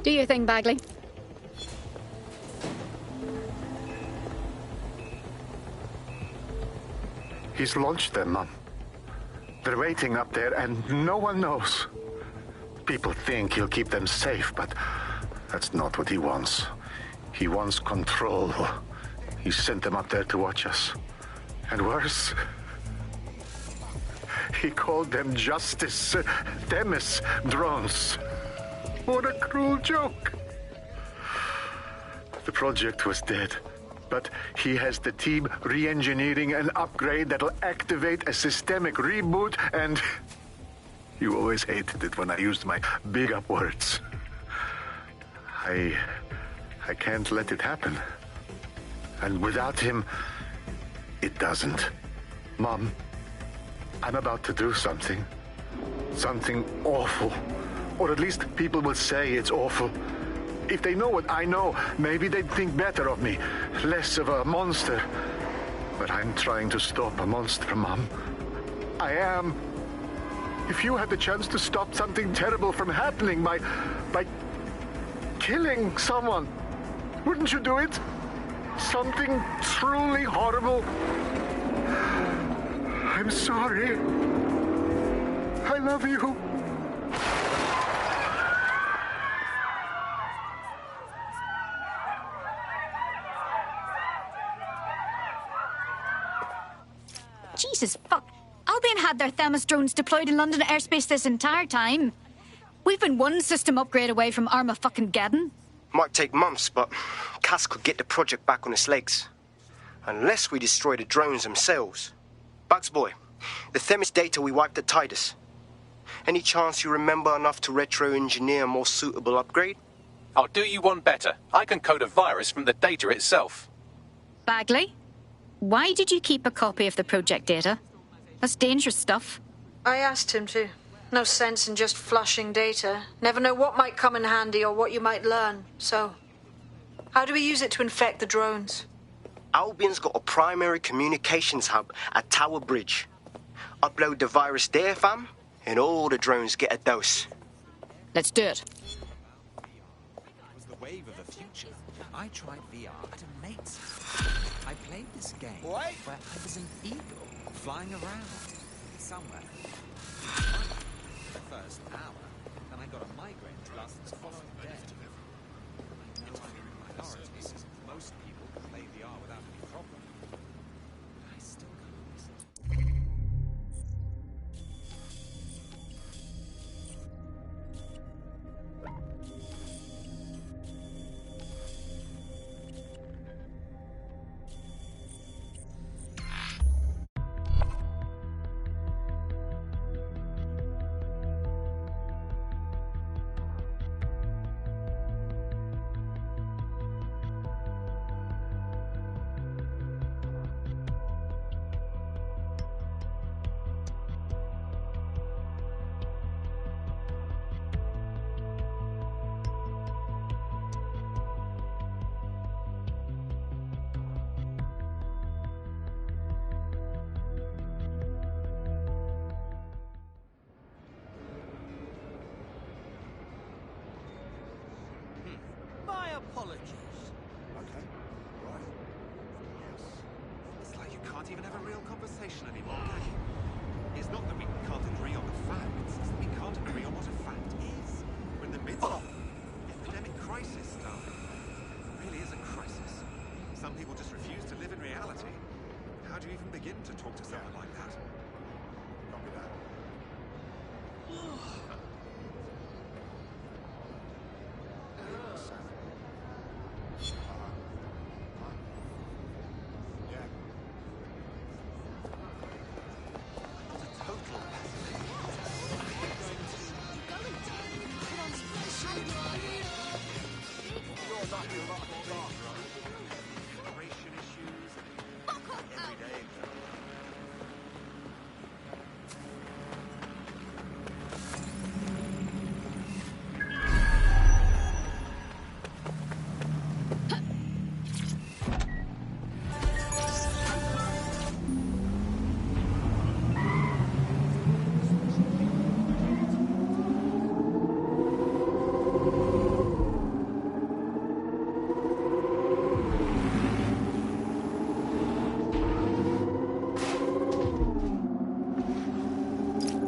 Do your thing, Bagley. He's launched them, Mum. They're waiting up there, and no one knows. People think he'll keep them safe, but that's not what he wants. He wants control. He sent them up there to watch us. And worse, he called them Justice Themis drones. What a cruel joke. The project was dead, but he has the team re-engineering an upgrade that'll activate a systemic reboot, and you always hated it when I used my big up words. I can't let it happen. And without him, it doesn't. Mom, I'm about to do something. Something awful. Or at least people will say it's awful. If they know what I know, maybe they'd think better of me. Less of a monster. But I'm trying to stop a monster, Mom. I am. If you had the chance to stop something terrible from happening by killing someone, wouldn't you do it? Something truly horrible. I'm sorry. I love you. Jesus fuck. Albion had their Themis drones deployed in London airspace this entire time. We've been one system upgrade away from Armageddon. Might take months, but Cass could get the project back on its legs. Unless we destroy the drones themselves. Bugs Boy, the Themis data we wiped at Titus. Any chance you remember enough to retro-engineer a more suitable upgrade? I'll do you one better. I can code a virus from the data itself. Bagley, why did you keep a copy of the project data? That's dangerous stuff. I asked him to. No sense in just flushing data. Never know what might come in handy or what you might learn. So, how do we use it to infect the drones? Albion's got a primary communications hub at Tower Bridge. Upload the virus there, fam, and all the drones get a dose. Let's do it. It was the wave of the future. I tried VR at a mate's. I played this game where I was an eagle flying around somewhere. The first hour, then I got a migraine to last the following day. I know I'm in the minority. Most people can play VR without any problem. But I still can't listen. My apologies. Okay, right. Yes. It's like you can't even have a real conversation anymore, can you? It's not that we can't agree on the facts, it's that we can't agree on what a fact is. We're in the midst of an epidemic crisis, darling. It really is a crisis. Some people just refuse to live in reality. How do you even begin to talk to someone like that? Copy that.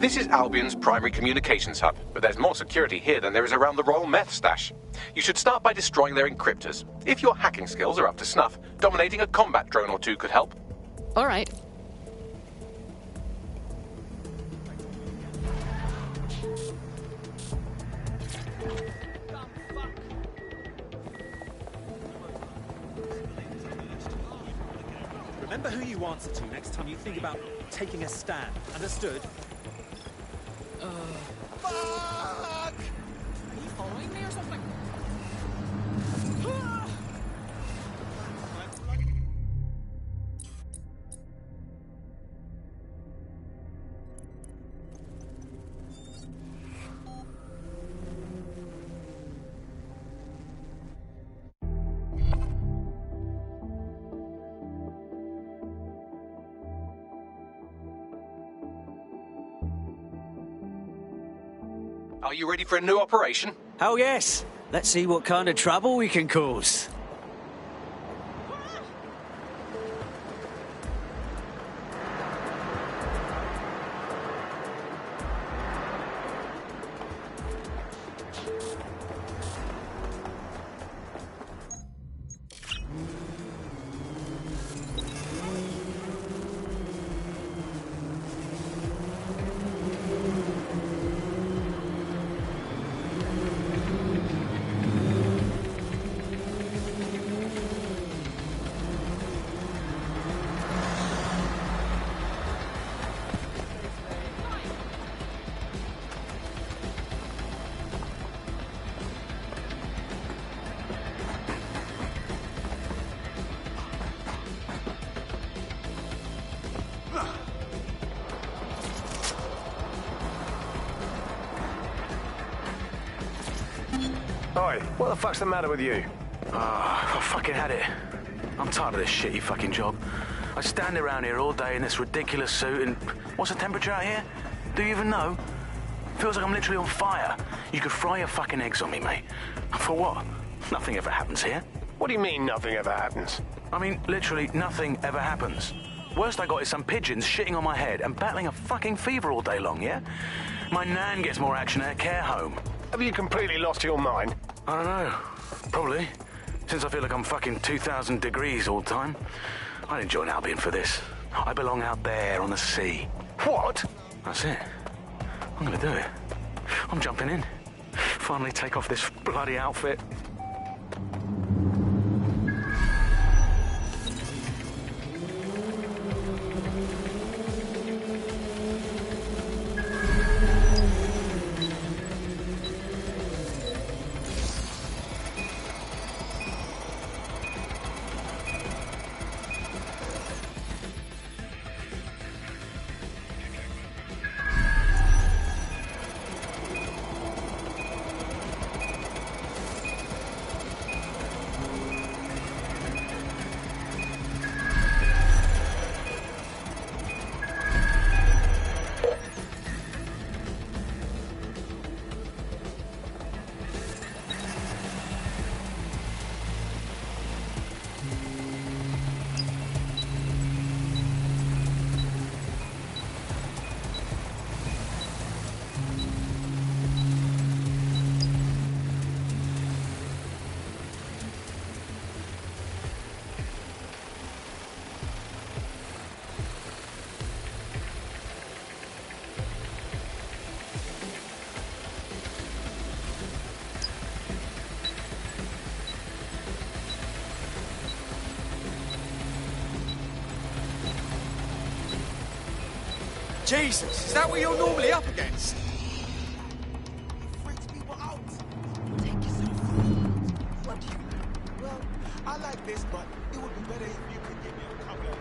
This is Albion's primary communications hub, but there's more security here than there is around the Royal Meth Stash. You should start by destroying their encryptors. If your hacking skills are up to snuff, dominating a combat drone or two could help. All right. Remember who you answer to next time you think about taking a stand. Understood? Fuck! Are you following me or something? Are you ready for a new operation? Oh, yes. Let's see what kind of trouble we can cause. Oi, what the fuck's the matter with you? I fucking had it. I'm tired of this shitty fucking job. I stand around here all day in this ridiculous suit and... What's the temperature out here? Do you even know? Feels like I'm literally on fire. You could fry your fucking eggs on me, mate. For what? Nothing ever happens here. What do you mean nothing ever happens? I mean, literally nothing ever happens. Worst I got is some pigeons shitting on my head and battling a fucking fever all day long, yeah? My nan gets more action at a care home. Have you completely lost your mind? I don't know. Probably. Since I feel like I'm fucking 2,000 degrees all the time. I didn't join Albion for this. I belong out there on the sea. What? That's it. I'm gonna do it. I'm jumping in. Finally take off this bloody outfit. Jesus, is that what you're normally up against? Well, I like this, but it would be better if you could give me a couple of...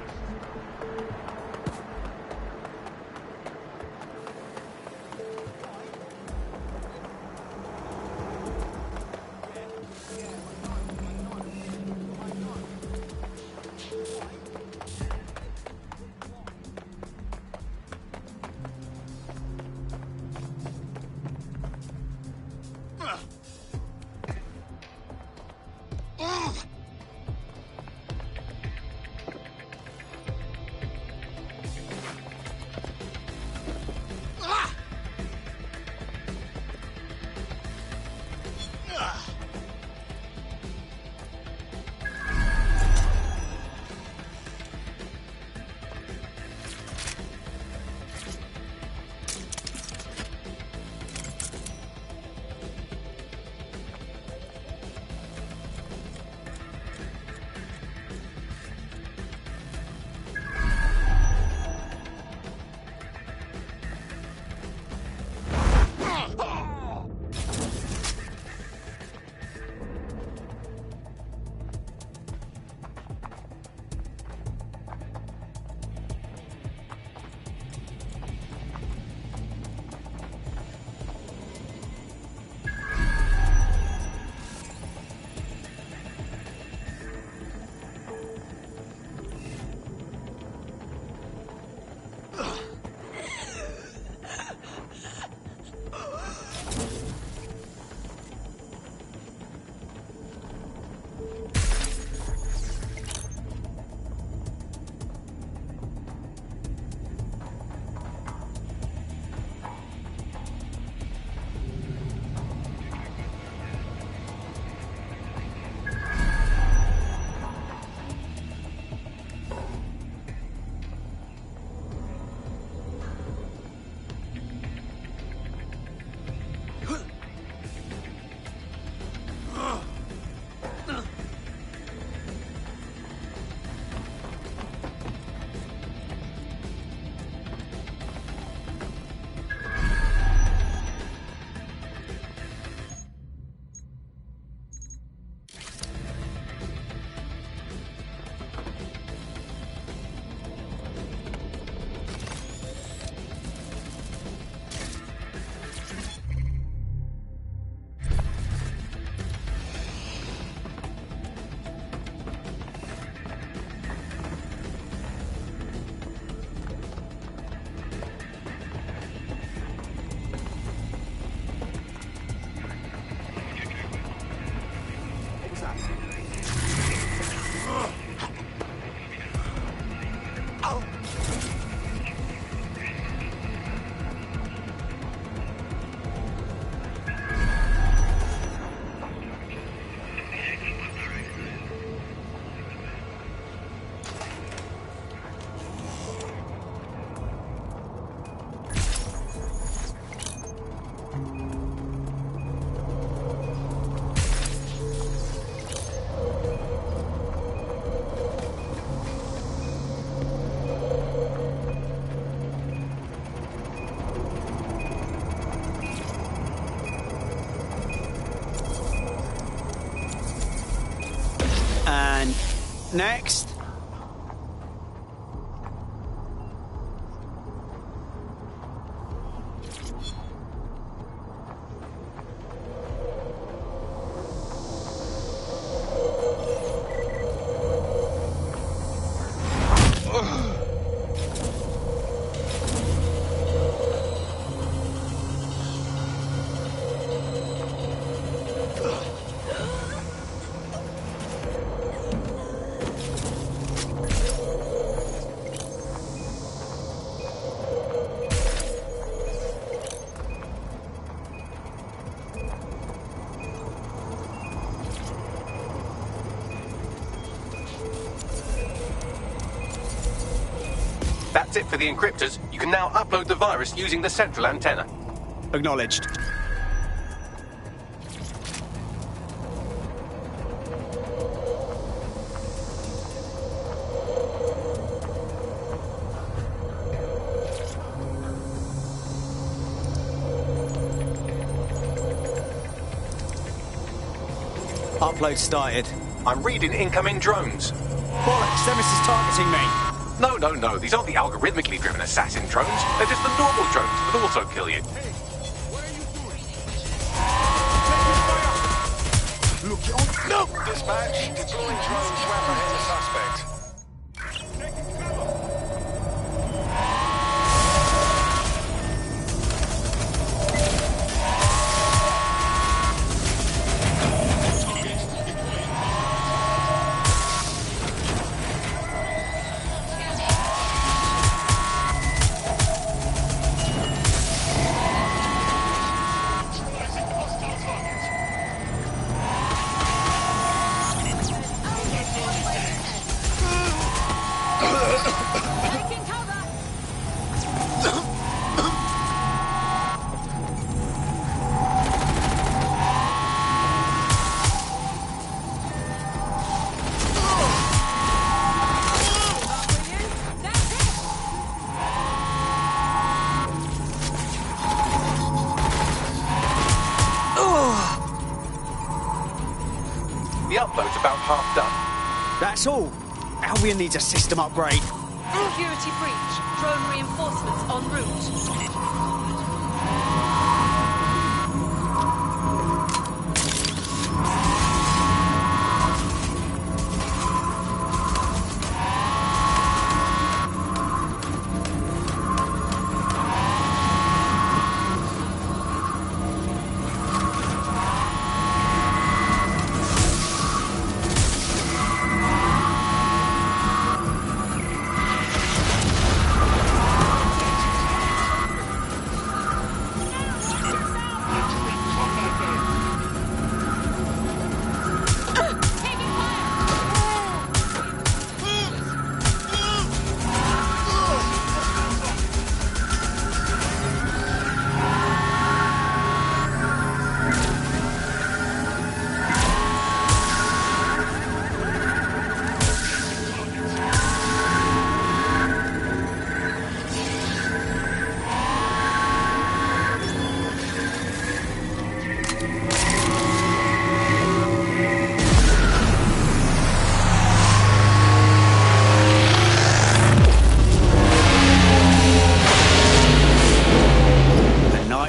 And next. That's it for the encryptors. You can now upload the virus using the central antenna. Acknowledged. Upload started. I'm reading incoming drones. Bollocks, Themis is targeting me. No. These aren't the algorithmically driven assassin drones. They're just the normal drones that also kill you. Look! Dispatch, deploying drones to apprehend the suspect. The upload's about half done. That's all. Albion needs a system upgrade. Security breach. Drone reinforcements en route.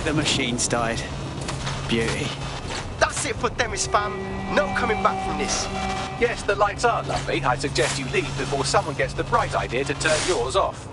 The machines died. Beauty. That's it for Themis, fam. No coming back from this. Yes, the lights are lovely. I suggest you leave before someone gets the bright idea to turn yours off.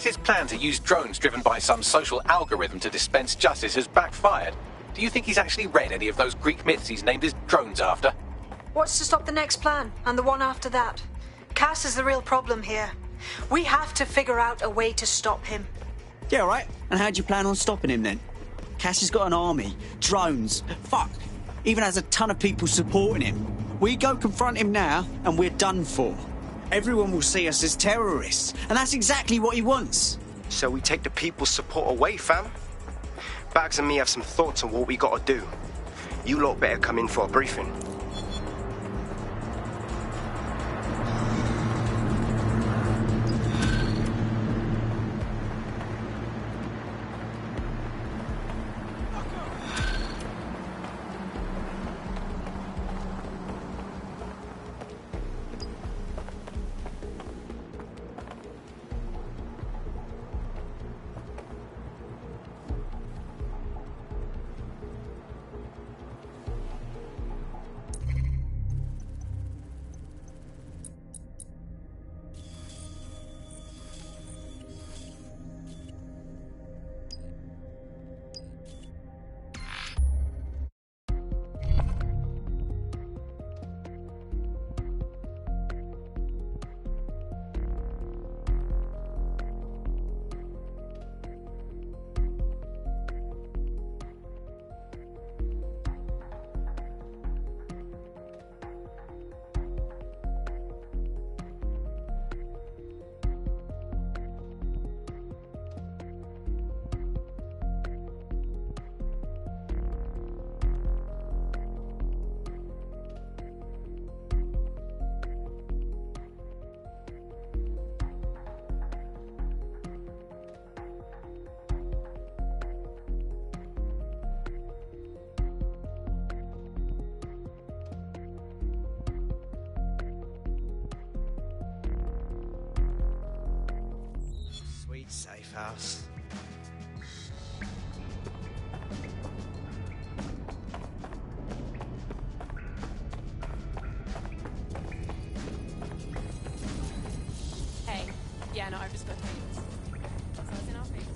Cass's plan to use drones driven by some social algorithm to dispense justice has backfired. Do you think he's actually read any of those Greek myths he's named his drones after? What's to stop the next plan, and the one after that? Cass is the real problem here. We have to figure out a way to stop him. Yeah, right. And how do you plan on stopping him then? Cass has got an army, drones, fuck, even has a ton of people supporting him. We go confront him now, and we're done for. Everyone will see us as terrorists, and that's exactly what he wants. So we take the people's support away, fam? Bags and me have some thoughts on what we gotta do. You lot better come in for a briefing. Safe house. Hey, yeah, no, I've just got things. So it's in our favor.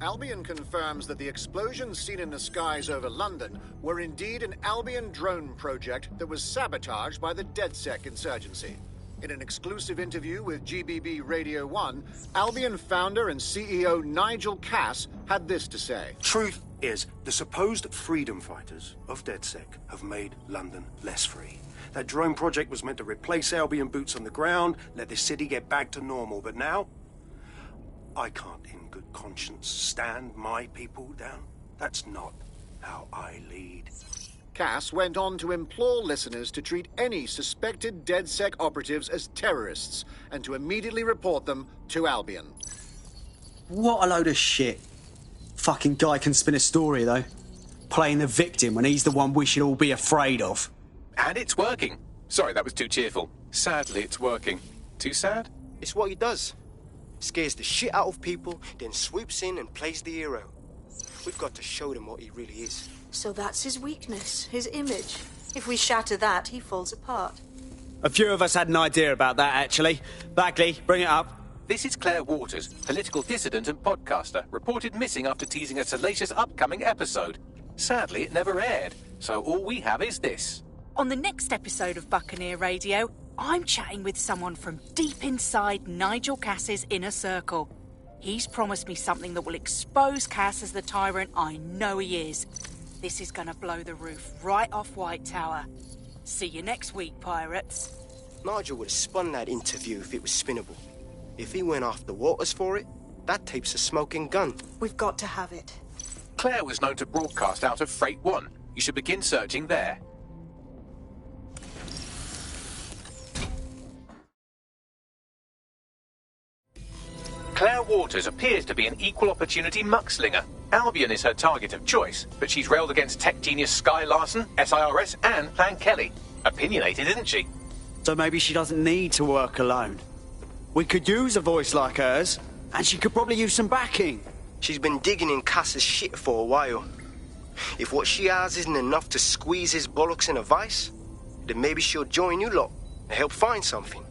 Albion confirms that the explosions seen in the skies over London were indeed an Albion drone project that was sabotaged by the DedSec insurgency. In an exclusive interview with GBB Radio 1, Albion founder and CEO Nigel Cass had this to say. Truth is, the supposed freedom fighters of DedSec have made London less free. That drone project was meant to replace Albion boots on the ground, let the city get back to normal, but now I can't in good conscience stand my people down. That's not how I lead. Cass went on to implore listeners to treat any suspected DedSec operatives as terrorists and to immediately report them to Albion. What a load of shit. Fucking guy can spin a story, though. Playing the victim when he's the one we should all be afraid of. And it's working. Sorry, that was too cheerful. Sadly, it's working. Too sad? It's what he does. Scares the shit out of people, then swoops in and plays the hero. We've got to show them what he really is. So that's his weakness, his image. If we shatter that, he falls apart. A few of us had an idea about that, actually. Bagley, bring it up. This is Claire Waters, political dissident and podcaster, reported missing after teasing a salacious upcoming episode. Sadly, it never aired, so all we have is this. On the next episode of Buccaneer Radio, I'm chatting with someone from deep inside Nigel Cass's inner circle. He's promised me something that will expose Cass as the tyrant I know he is. This is gonna blow the roof right off White Tower. See you next week, pirates. Nigel would have spun that interview if it was spinnable. If he went after Waters for it, that tape's a smoking gun. We've got to have it. Claire was known to broadcast out of Freight 1. You should begin searching there. Claire Waters appears to be an equal opportunity muckslinger. Albion is her target of choice, but she's railed against tech genius Sky Larson, SIRS, and Plan Kelly. opinionated, isn't she? So maybe she doesn't need to work alone. We could use a voice like hers, and she could probably use some backing. She's been digging in Cass's shit for a while. If what she has isn't enough to squeeze his bollocks in a vice, then maybe she'll join you lot and help find something.